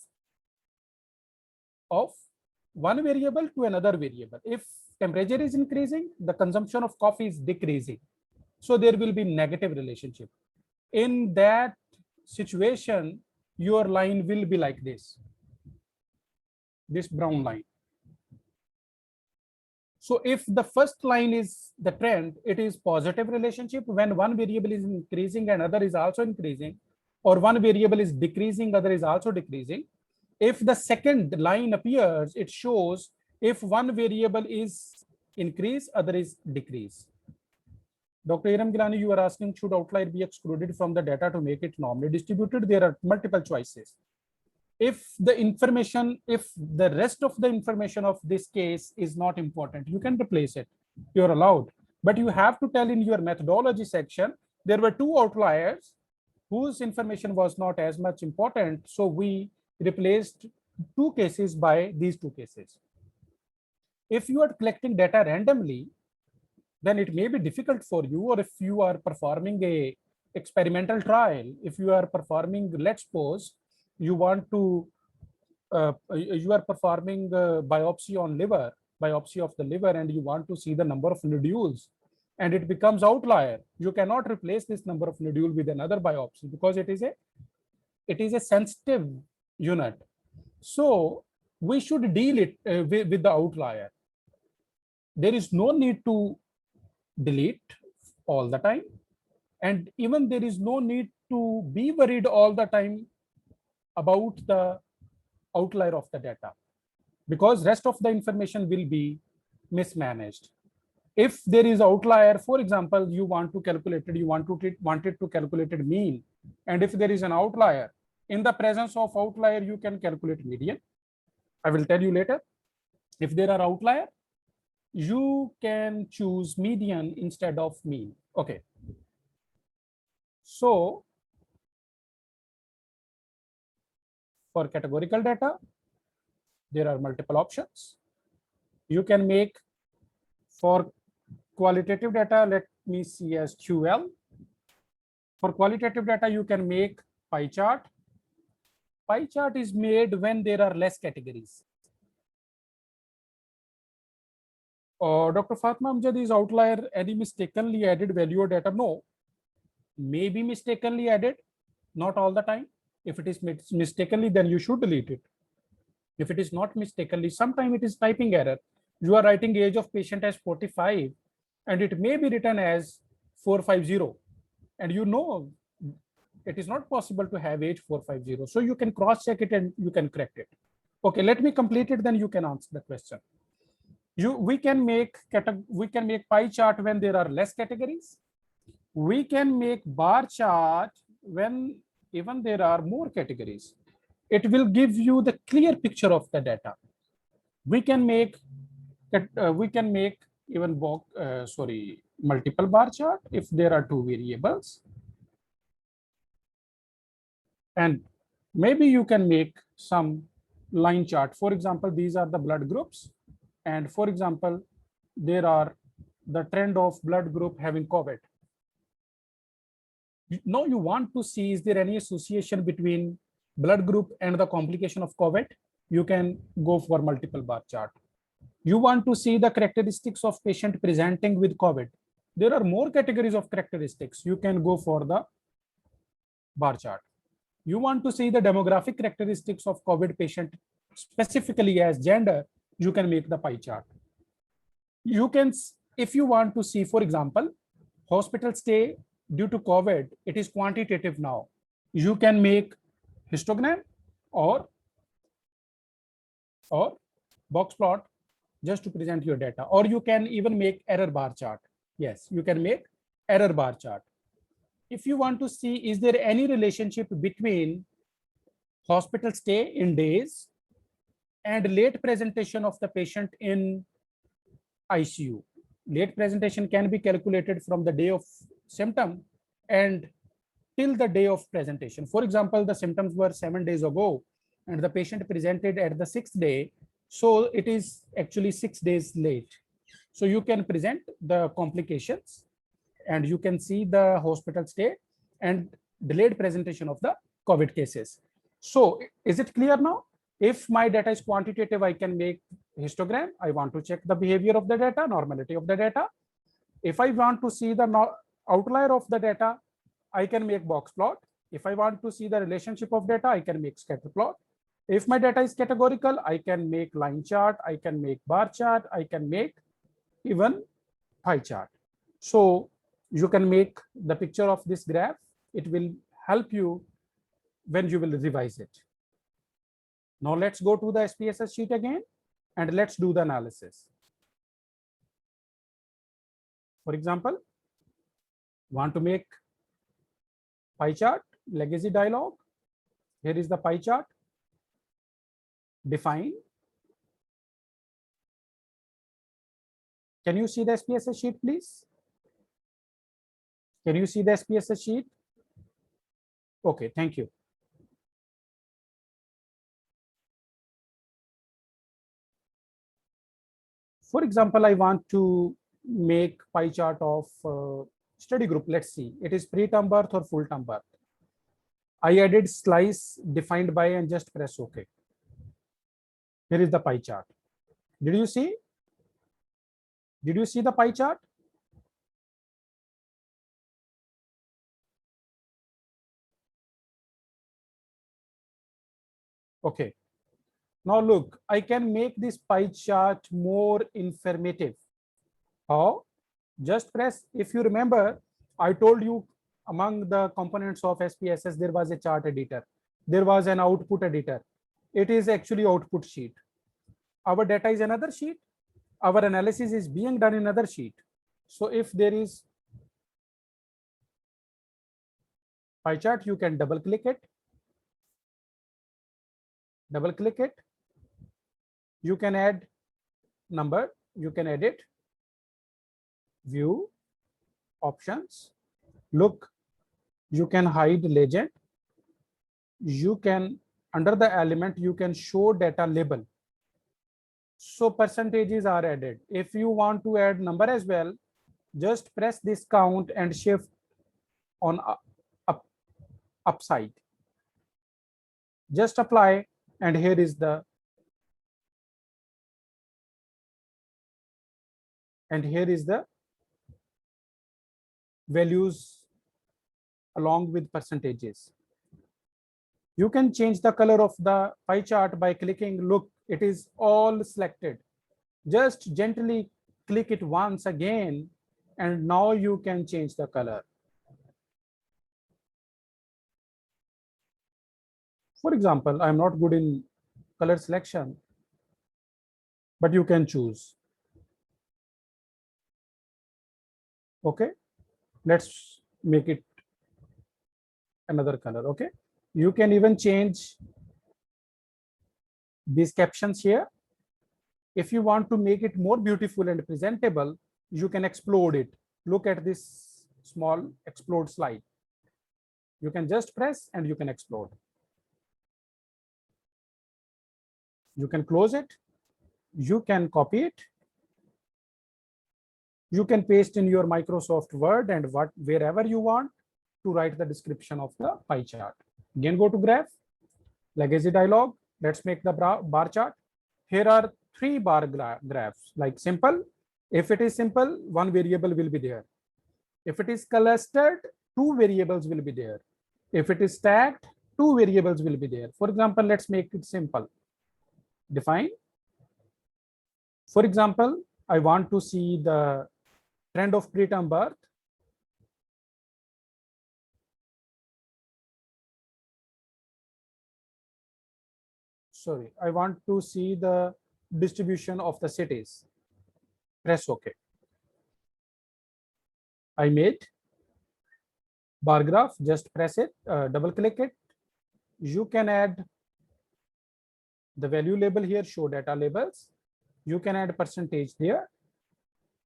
one variable to another variable. If temperature is increasing, the consumption of coffee is decreasing. So there will be negative relationship. In that situation, your line will be like this brown line. So if the first line is the trend, it is positive relationship when one variable is increasing and other is also increasing, or one variable is decreasing, other is also decreasing. If the second line appears, it shows if one variable is increase, other is decrease. Dr. Iram Gilani, you are asking, should outlier be excluded from the data to make it normally distributed? There are multiple choices. If the rest of the information of this case is not important, you can replace it. You're allowed. But you have to tell in your methodology section, there were two outliers whose information was not as much important. So we replaced two cases by these two cases. If you are collecting data randomly, then it may be difficult for you, or if you are performing a experimental trial, if you are performing, let's suppose, you want to, you are performing biopsy of the liver, and you want to see the number of nodules, and it becomes outlier. You cannot replace this number of nodule with another biopsy because it is a sensitive unit. So we should deal it with the outlier. There is no need to delete all the time. And even there is no need to be worried all the time about the outlier of the data, because rest of the information will be mismanaged. If there is outlier, for example, you want to calculate it, you wanted to calculate it mean, and if there is an outlier, in the presence of outlier, you can calculate median. I will tell you later. If there are outlier, you can choose median instead of mean. Okay. So for categorical data, there are multiple options. You can make, for qualitative data, let me see as QL. For qualitative data, you can make pie chart. Pie chart is made when there are less categories. Dr. Fatma Amjad, is outlier any mistakenly added value or data? No, may be mistakenly added, not all the time. If it is mistakenly, then you should delete it. If it is not mistakenly, sometimes it is typing error. You are writing age of patient as 45 and it may be written as 450, and you know it is not possible to have age 450. So you can cross check it and you can correct it. Okay, let me complete it, then you can answer the question. We can make pie chart when there are less categories. We can make bar chart when even there are more categories. It will give you the clear picture of the data. We can make even multiple bar chart if there are two variables. And maybe you can make some line chart. For example, these are the blood groups. And for example, there are the trend of blood group having COVID. Now you want to see, is there any association between blood group and the complication of COVID? You can go for multiple bar chart. You want to see the characteristics of patient presenting with COVID. There are more categories of characteristics. You can go for the bar chart. You want to see the demographic characteristics of COVID patient, specifically as gender, you can make the pie chart. You can, if you want to see, for example, hospital stay due to COVID, it is quantitative now. You can make histogram or box plot just to present your data, or you can even make error bar chart. Yes, you can make error bar chart. If you want to see, is there any relationship between hospital stay in days and late presentation of the patient in ICU? Late presentation can be calculated from the day of symptom and till the day of presentation. For example, the symptoms were 7 days ago and the patient presented at the 6th day. So it is actually 6 days late. So you can present the complications and you can see the hospital stay and delayed presentation of the COVID cases. So is it clear now? If my data is quantitative, I can make histogram. I want to check the behavior of the data, normality of the data. If I want to see the outlier of the data, I can make box plot. If I want to see the relationship of data, I can make scatter plot. If my data is categorical, I can make line chart, I can make bar chart, I can make even pie chart. So you can make the picture of this graph. It will help you when you will revise it. Now let's go to the SPSS sheet again and let's do the analysis. For example, want to make pie chart, legacy dialog. Here is the pie chart. Define. Can you see the SPSS sheet, please? Can you see the SPSS sheet? Okay, thank you. For example, I want to make pie chart of study group. Let's see, it is preterm birth or full term birth. I added slice defined by and just press OK. Here is the pie chart. Did you see? Did you see the pie chart? Okay. Now look, I can make this pie chart more informative. How? Just press, if you remember, I told you among the components of SPSS, there was a chart editor. There was an output editor. It is actually output sheet. Our data is another sheet. Our analysis is being done in another sheet. So if there is pie chart, you can double click it. Double click it. You can add number, you can edit, view, options, look, you can hide legend, you can, under the element, you can show data label. So percentages are added. If you want to add number as well, just press this count and shift on upside. Just apply, and here is the, values along with percentages. You can change the color of the pie chart by clicking, look, it is all selected. Just gently click it once again, and now you can change the color. For example, I'm not good in color selection, but you can choose. Okay, let's make it another color. Okay, you can even change these captions here. If you want to make it more beautiful and presentable, you can explode it. Look at this small explode slide. You can just press and you can explode. You can close it. You can copy it. You can paste in your Microsoft Word and wherever you want to write the description of the pie chart. Again, go to graph, legacy dialog. Let's make the bar chart. Here are 3 bar graphs, like simple. If it is simple, 1 variable will be there. If it is clustered, 2 variables will be there. If it is stacked, 2 variables will be there. For example, let's make it simple. Define. For example, I want to see the trend of preterm birth. Sorry, I want to see the distribution of the cities. Press OK. I made bar graph, just press it, double click it. You can add the value label here, show data labels. You can add percentage there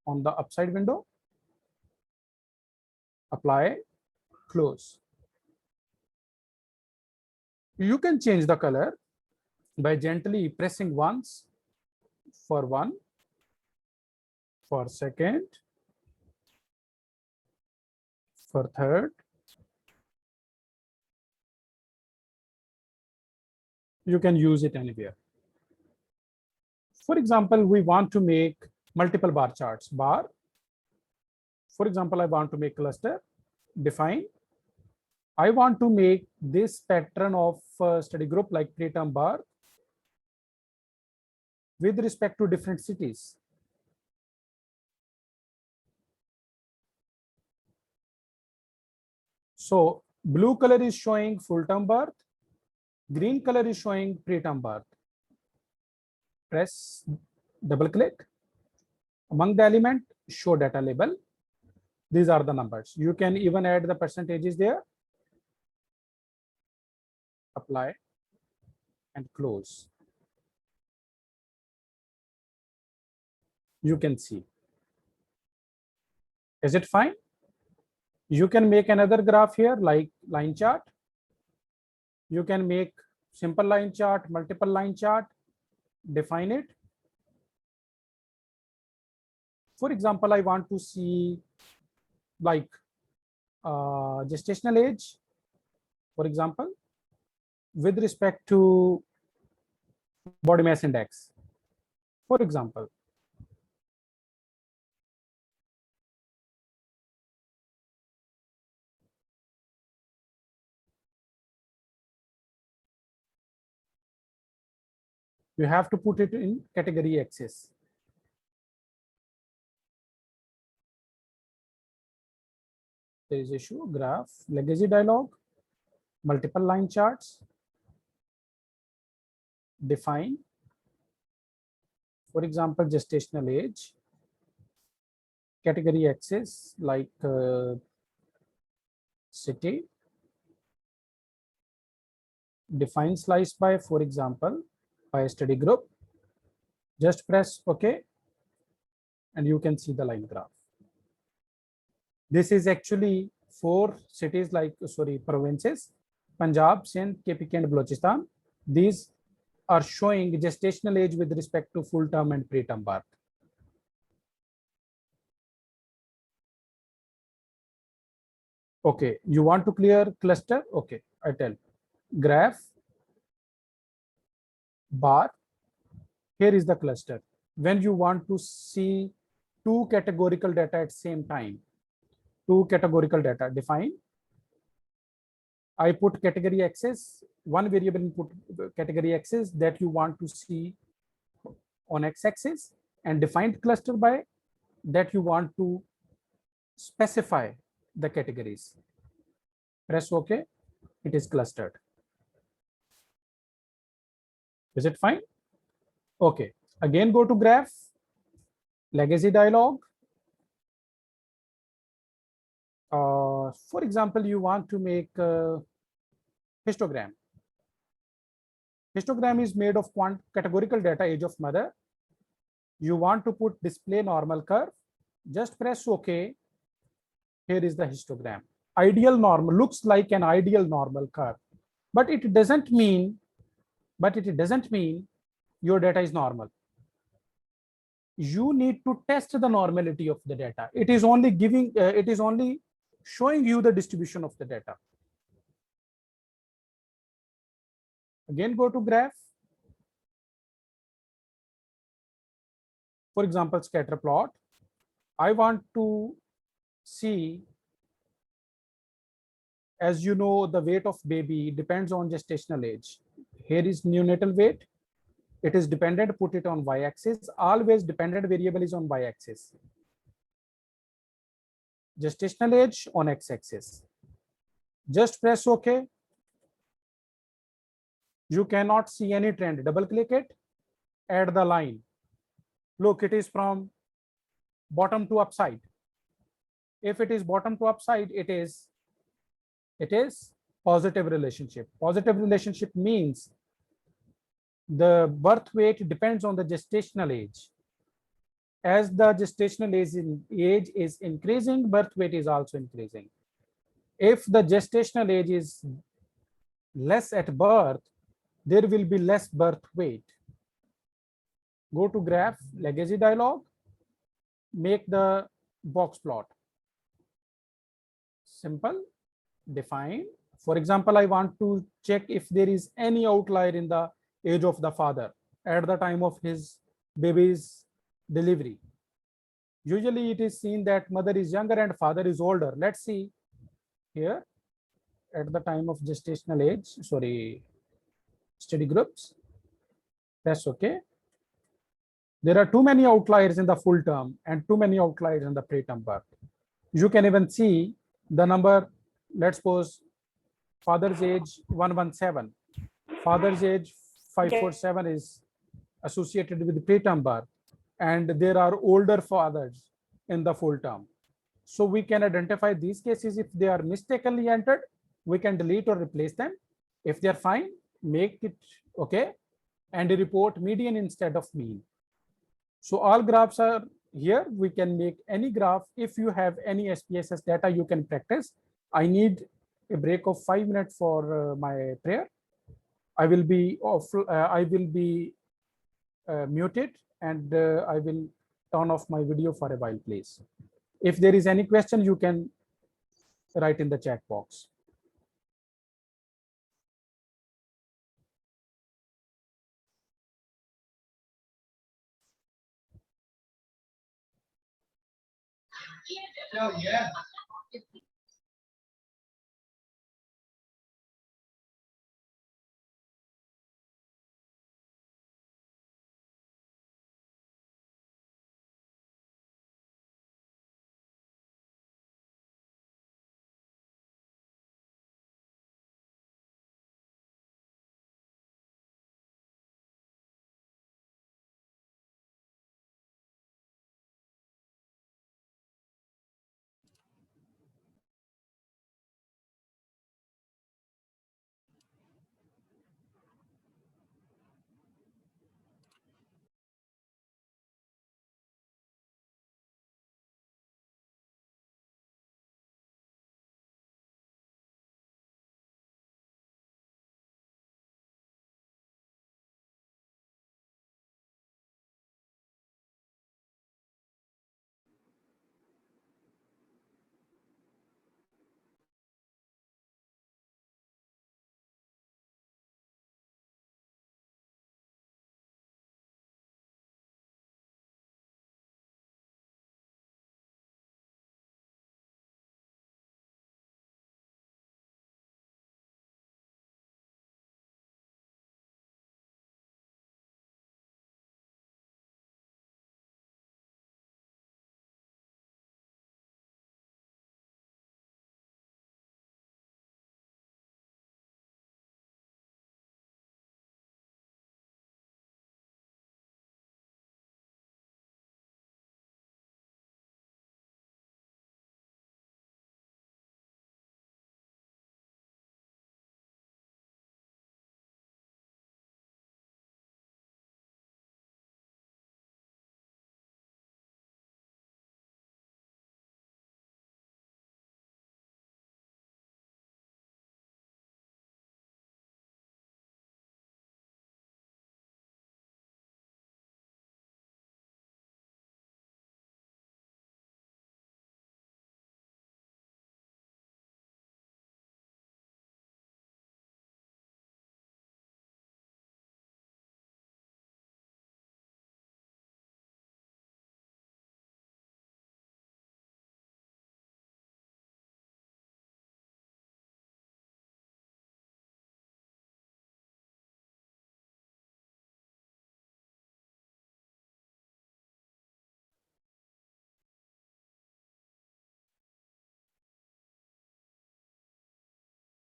on the upside window. Apply, close. You can change the color by gently pressing once for 1, for second, for third. You can use it anywhere. For example, we want to make multiple bar charts. Bar. For example, I want to make cluster. Define. I want to make this pattern of study group like preterm bar with respect to different cities. So blue color is showing full term birth. Green color is showing preterm birth. Press, double click. Among the element, show data label. These are the numbers. You can even add the percentages there. Apply and close. You can see. Is it fine? You can make another graph here like line chart. You can make simple line chart, multiple line chart, define it. For example, I want to see like gestational age, for example, with respect to body mass index, for example. You have to put it in category axis. There is issue, graph, legacy dialog, multiple line charts, define, for example, gestational age, category axis like city, define slice by, for example, by study group. Just press OK, and you can see the line graph. This is actually 4 cities like, sorry, provinces, Punjab, Sindh, KPK and Balochistan. These are showing gestational age with respect to full term and preterm birth. Okay, you want to clear cluster? Okay, I tell. Graph, bar, here is the cluster. When you want to see 2 categorical data at same time, 2 categorical data, define. I put category axis, one variable input category axis that you want to see on x-axis, and defined cluster by that you want to specify the categories. Press OK, it is clustered. Is it fine? Okay, again go to graph, legacy dialog. For example, you want to make a histogram. Histogram is made of categorical data, age of mother. You want to put display normal curve, just press OK. Here is the histogram. Ideal normal looks like an ideal normal curve, but it doesn't mean your data is normal. You need to test the normality of the data. It is only giving, it is only showing you the distribution of the data. Again, go to graph. For example, scatter plot. I want to see, as you know, the weight of baby depends on gestational age. Here is neonatal weight. It is dependent, put it on y-axis. Always dependent variable is on y-axis. Gestational age on x-axis. Just press OK. You cannot see any trend. Double click it, add the line. Look, it is from bottom to upside. If it is bottom to upside, it is positive relationship. Positive relationship means the birth weight depends on the gestational age. As the gestational age is increasing, birth weight is also increasing. If the gestational age is less at birth, there will be less birth weight. Go to graph, legacy dialog, make the box plot. Simple, define. For example, I want to check if there is any outlier in the age of the father at the time of his baby's delivery. Usually it is seen that mother is younger and father is older. Let's see here at the time of gestational age, sorry, study groups. Press OK. There are too many outliers in the full term and too many outliers in the preterm birth. You can even see the number, let's suppose father's age 117, father's age 547 is associated with preterm birth, and there are older fathers in the full term. So we can identify these cases. If they are mistakenly entered, we can delete or replace them. If they're fine, make it OK and report median instead of mean. So all graphs are here. We can make any graph. If you have any SPSS data, you can practice. I need a break of 5 minutes for my prayer. I will be off. I will be muted, and I will turn off my video for a while, please. If there is any question, you can write in the chat box. Yeah.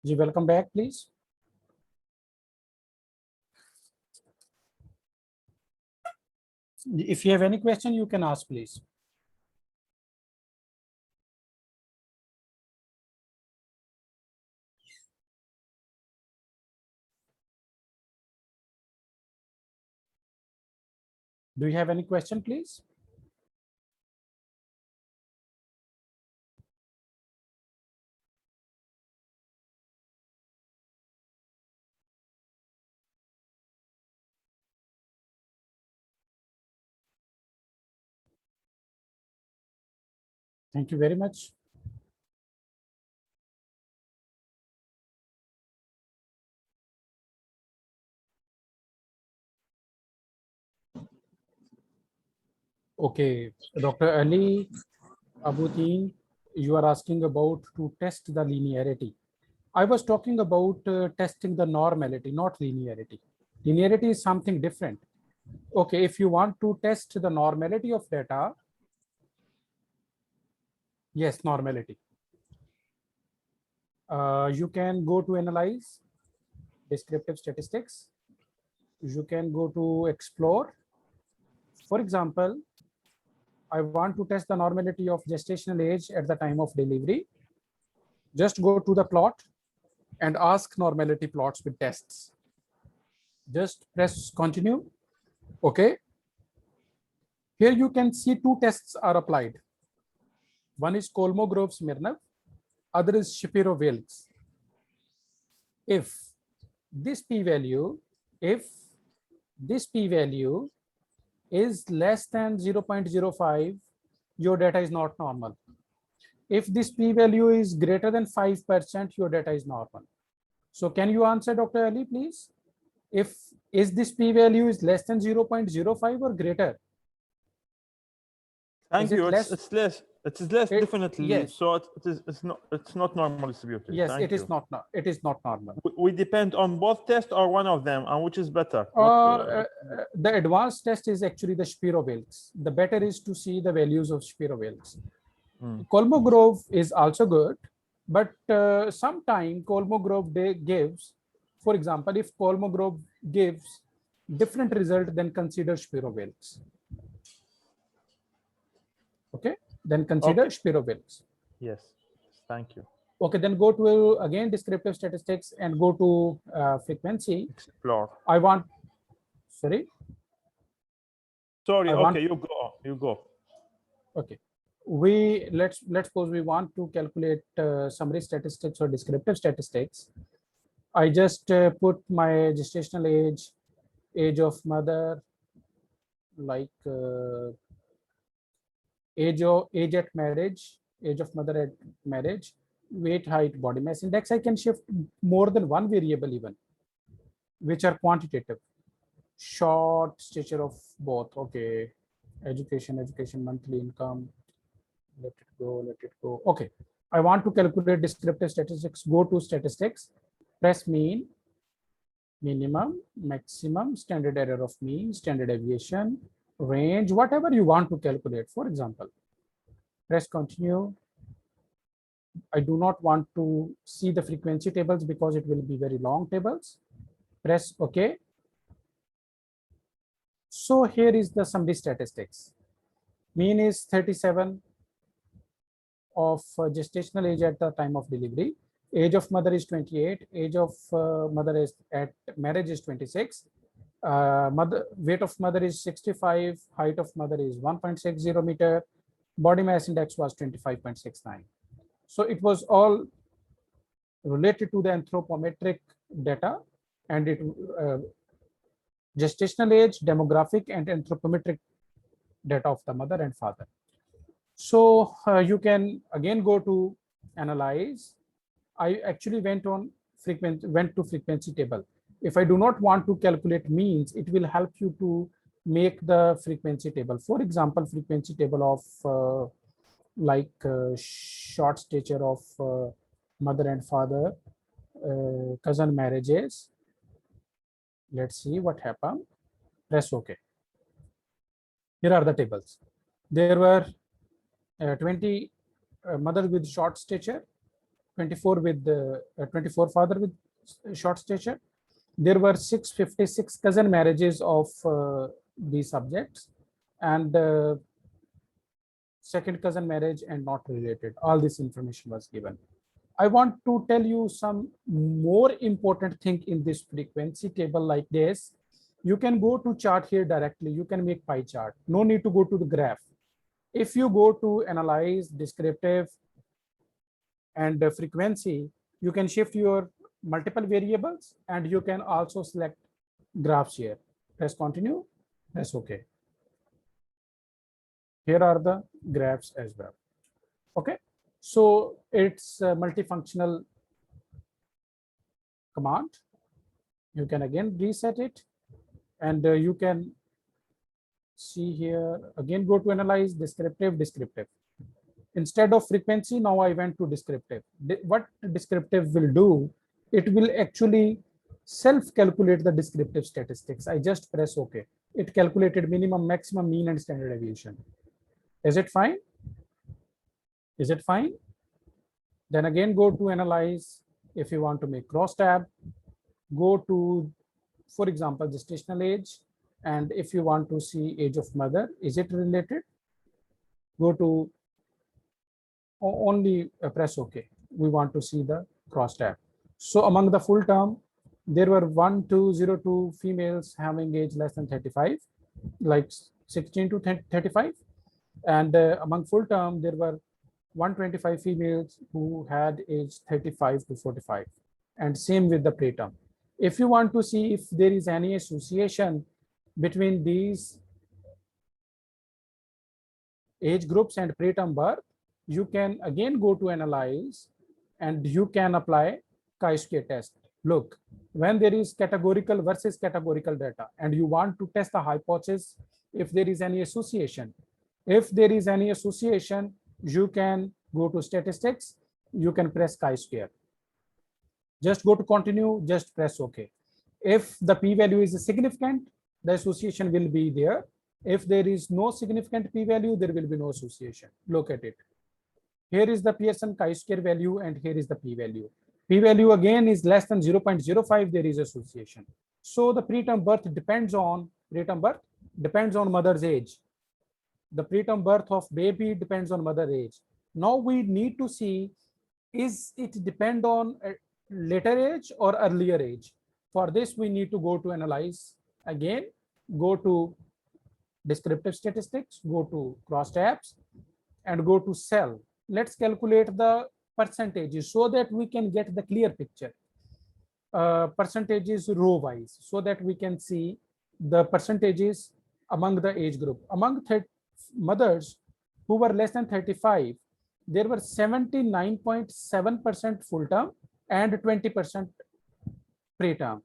Ji, welcome back, please. If you have any question, you can ask, please. Do you have any question, please? Thank you very much. Okay, Dr. Ali Abutin, you are asking about to test the linearity. I was talking about testing the normality, not linearity. Linearity is something different. Okay, if you want to test the normality of data, yes, normality. You can go to analyze, descriptive statistics. You can go to explore. For example, I want to test the normality of gestational age at the time of delivery. Just go to the plot and ask normality plots with tests. Just press continue. Okay. Here you can see two tests are applied. One is Kolmogorov-Smirnov, other is Shapiro-Wilks. If this p-value is less than 0.05, your data is not normal. If this p-value is greater than 5%, your data is normal. So can you answer, Dr. Ali, please? Is this p-value is less than 0.05 or greater? Thank you. It's less. It is less, definitely. Yes. So it's not normally distributed. Yes, Thank it is you. not. It is not normal. We depend on both tests or one of them, and which is better? The advanced test is actually the Shapiro-Wilks. The better is to see the values of Shapiro-Wilks. Kolmogorov is also good, but sometime Kolmogorov gives, for example, if Kolmogorov gives different result, then consider Shapiro-Wilks. Okay, then consider Shapiro-Wilks. Yes, thank you. Okay, then go to again descriptive statistics and go to frequency. Explore. Sorry. Okay, you go. Okay, let's suppose we want to calculate summary statistics or descriptive statistics. I just put my gestational age of mother, like age at marriage, age of mother at marriage, weight, height, body mass index. I can shift more than one variable even, which are quantitative. Short stature of both. Okay, education, monthly income. Let it go. Okay, I want to calculate descriptive statistics. Go to statistics, press mean, minimum, maximum, standard error of mean, standard deviation, range, whatever you want to calculate. For example, press continue. I do not want to see the frequency tables because it will be very long tables. Press OK. So here is the summary statistics. Mean is 37 of gestational age at the time of delivery. Age of mother is 28. Age of mother is at marriage is 26. Weight of mother is 65. Height of mother is 1.60 meter. Body mass index was 25.69. So it was all related to the anthropometric data, and it gestational age, demographic, and anthropometric data of the mother and father. So you can again go to analyze. I actually went to frequency table. If I do not want to calculate means, it will help you to make the frequency table. For example, frequency table of short stature of mother and father, cousin marriages. Let's see what happened. Press OK. Here are the tables. There were 20 mothers with short stature, 24 with 24 father with short stature. There were 656 cousin marriages of these subjects, and second cousin marriage and not related. All this information was given. I want to tell you some more important thing in this frequency table like this. You can go to chart here directly. You can make pie chart. No need to go to the graph. If you go to analyze, descriptive, and frequency, you can shift your multiple variables, and you can also select graphs here. Press continue, press OK. Here are the graphs as well. Okay, so it's a multifunctional command. You can again reset it, and you can see here again, go to analyze, descriptive, descriptive. Instead of frequency, now I went to descriptive. What descriptive will do, it will actually self-calculate the descriptive statistics. I just press OK. It calculated minimum, maximum, mean, and standard deviation. Is it fine? Is it fine? Then again, go to analyze. If you want to make cross tab, go to, for example, gestational age. And if you want to see age of mother, is it related? Go to only press OK. We want to see the cross tab. So among the full term, there were 1202 females having age less than 35, like 16 to 35. And among full term, there were 125 females who had age 35 to 45. And same with the preterm. If you want to see if there is any association between these age groups and preterm birth, you can again go to analyze, and you can apply chi-square test. Look, when there is categorical versus categorical data, and you want to test the hypothesis if there is any association. If there is any association, you can go to statistics, you can press chi-square. Just go to continue, just press OK. If the p-value is significant, the association will be there. If there is no significant p-value, there will be no association. Look at it. Here is the Pearson chi-square value, and here is the p-value. P-value again is less than 0.05, there is association. So the preterm birth depends on mother's age. The preterm birth of baby depends on mother age. Now we need to see, is it depend on a later age or earlier age? For this, we need to go to analyze again, go to descriptive statistics, go to cross tabs, and go to cell. Let's calculate the percentages so that we can get the clear picture. Percentages row wise, so that we can see the percentages among the age group. Among mothers who were less than 35, there were 79.7% full term and 20% preterm.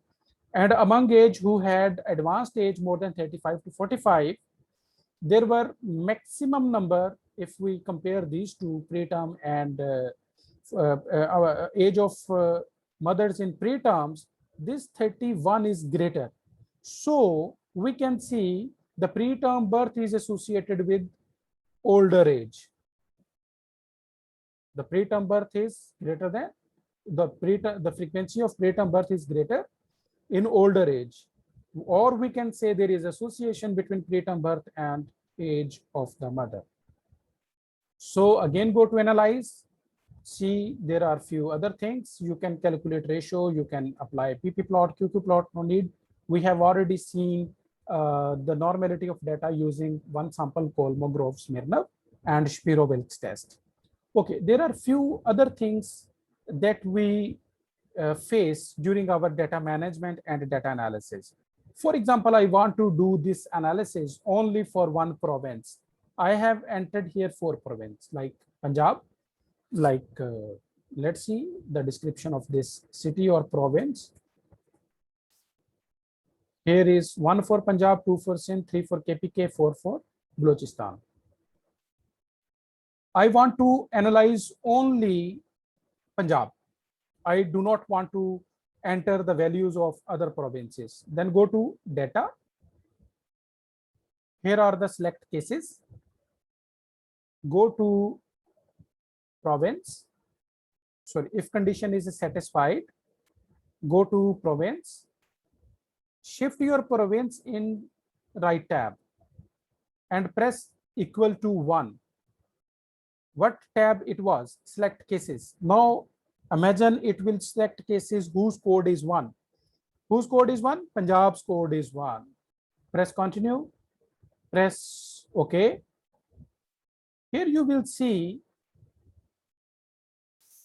And among age who had advanced age more than 35 to 45, there were maximum number, if we compare these two, preterm and our age of mothers in preterms, this 31 is greater. So we can see the preterm birth is associated with older age. The preterm birth is greater than the frequency of preterm birth is greater in older age, or we can say there is association between preterm birth and age of the mother. So again, go to analyze. See, there are few other things. You can calculate ratio. You can apply PP plot, QQ plot. No need. We have already seen the normality of data using one sample called Kolmogorov-Smirnov and Shapiro-Wilks test. Okay, there are few other things that we face during our data management and data analysis. For example, I want to do this analysis only for one province. I have entered here 4 provinces like Punjab, like let's see the description of this city or province. Here is 1 for Punjab, 2 for Sindh, 3 for KPK, 4 for Balochistan. I want to analyze only Punjab. I do not want to enter the values of other provinces. Then go to data. Here are the select cases. Go to province. sorry, if condition is satisfied, go to province, shift your province in right tab and press equal to 1. What tab it was? Select cases. Now imagine it will select cases whose code is 1. Whose code is 1? Punjab's code is 1. Press continue, press OK. Here you will see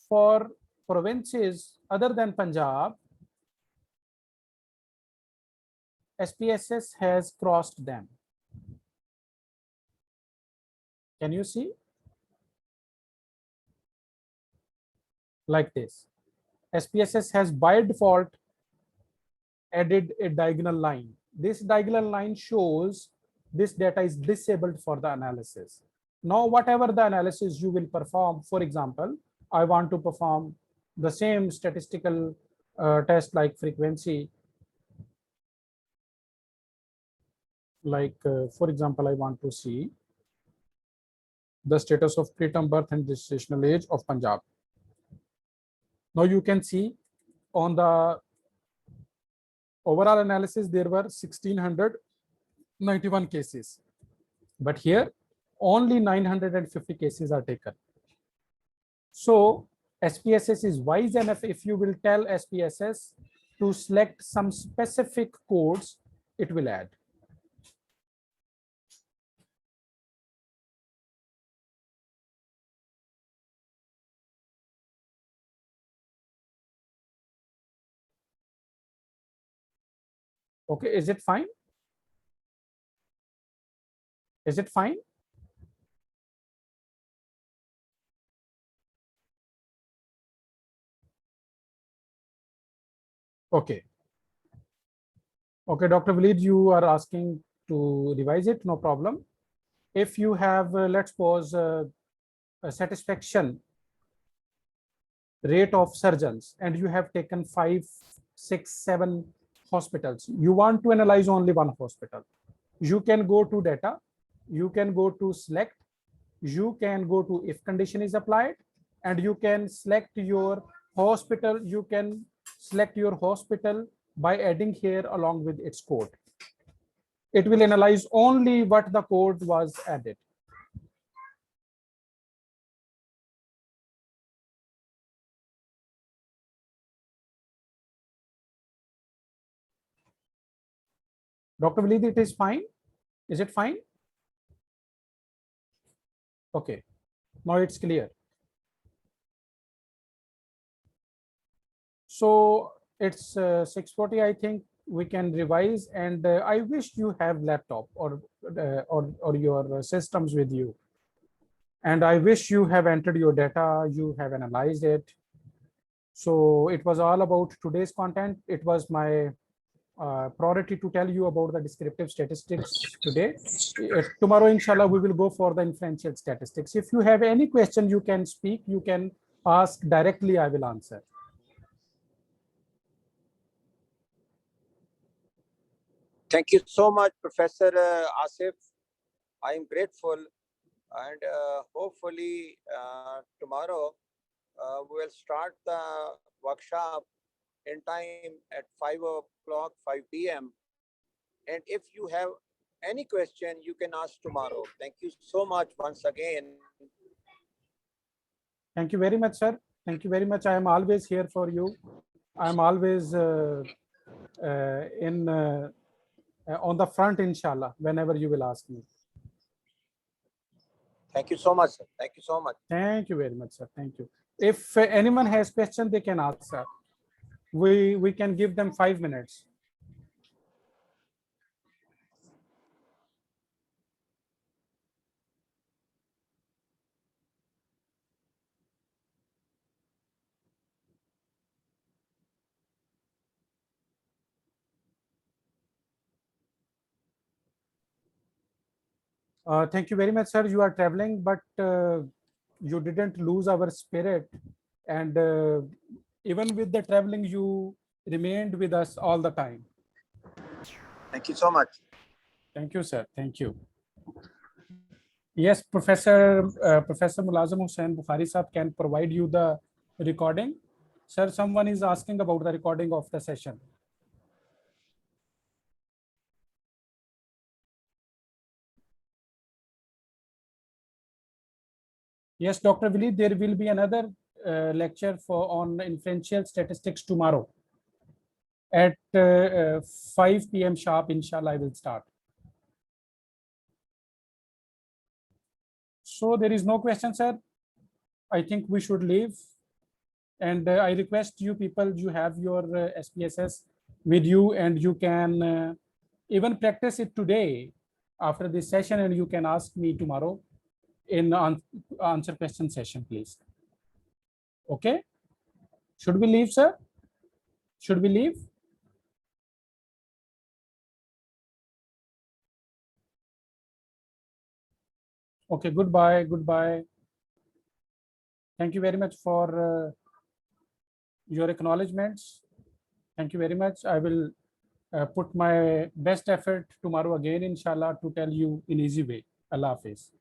for provinces other than Punjab, SPSS has crossed them. Can you see? Like this. SPSS has by default added a diagonal line. This diagonal line shows this data is disabled for the analysis. Now, whatever the analysis you will perform, for example, I want to perform the same statistical test like frequency. Like, for example, I want to see the status of preterm birth and gestational age of Punjab. Now you can see on the overall analysis, there were 1691 cases, but here only 950 cases are taken. So SPSS is wise enough. If you will tell SPSS to select some specific codes, it will add. Okay, is it fine? Is it fine? Okay. Okay, Dr. Walid, you are asking to revise it, no problem. If you have, let's suppose, a satisfaction rate of surgeons and you have taken 5, 6, 7 hospitals, you want to analyze only one hospital, you can go to data, you can go to select, you can go to if condition is applied, and you can select your hospital. You can select your hospital by adding here along with its code. It will analyze only what the code was added. Dr. Walid, it is fine? Is it fine? Okay, now it's clear. So it's 6:40, I think we can revise, and I wish you have laptop or your systems with you. And I wish you have entered your data, you have analyzed it. So it was all about today's content. It was my priority to tell you about the descriptive statistics today. Tomorrow, inshallah, we will go for the inferential statistics. If you have any question, you can speak, you can ask directly, I will answer. Thank you so much, Professor Asif. I am grateful, and hopefully tomorrow we will start the workshop in time at 5 o'clock, 5 p.m. And if you have any question, you can ask tomorrow. Thank you so much once again. Thank you very much, sir. Thank you very much. I am always here for you. I am always on the front, inshallah, whenever you will ask me. Thank you so much, sir. Thank you so much. Thank you very much, sir. Thank you. If anyone has question, they can ask, sir. We can give them 5 minutes. Thank you very much, sir. You are traveling, but you didn't lose our spirit. And even with the traveling, you remained with us all the time. Thank you so much. Thank you, sir. Thank you. Yes, Professor Mulazam Hussain Bukhari Sahab can provide you the recording. Sir, someone is asking about the recording of the session. Yes, Dr. Willie, there will be another lecture on inferential statistics tomorrow at 5 p.m. sharp. Inshallah, I will start. So there is no question, sir. I think we should leave. And I request you people, you have your SPSS with you, and you can even practice it today after this session, and you can ask me tomorrow in answer question session, please. Okay. Should we leave, sir? Should we leave? Okay, goodbye, goodbye. Thank you very much for your acknowledgements. Thank you very much. I will put my best effort tomorrow again, inshallah, to tell you in easy way. Allah Hafiz.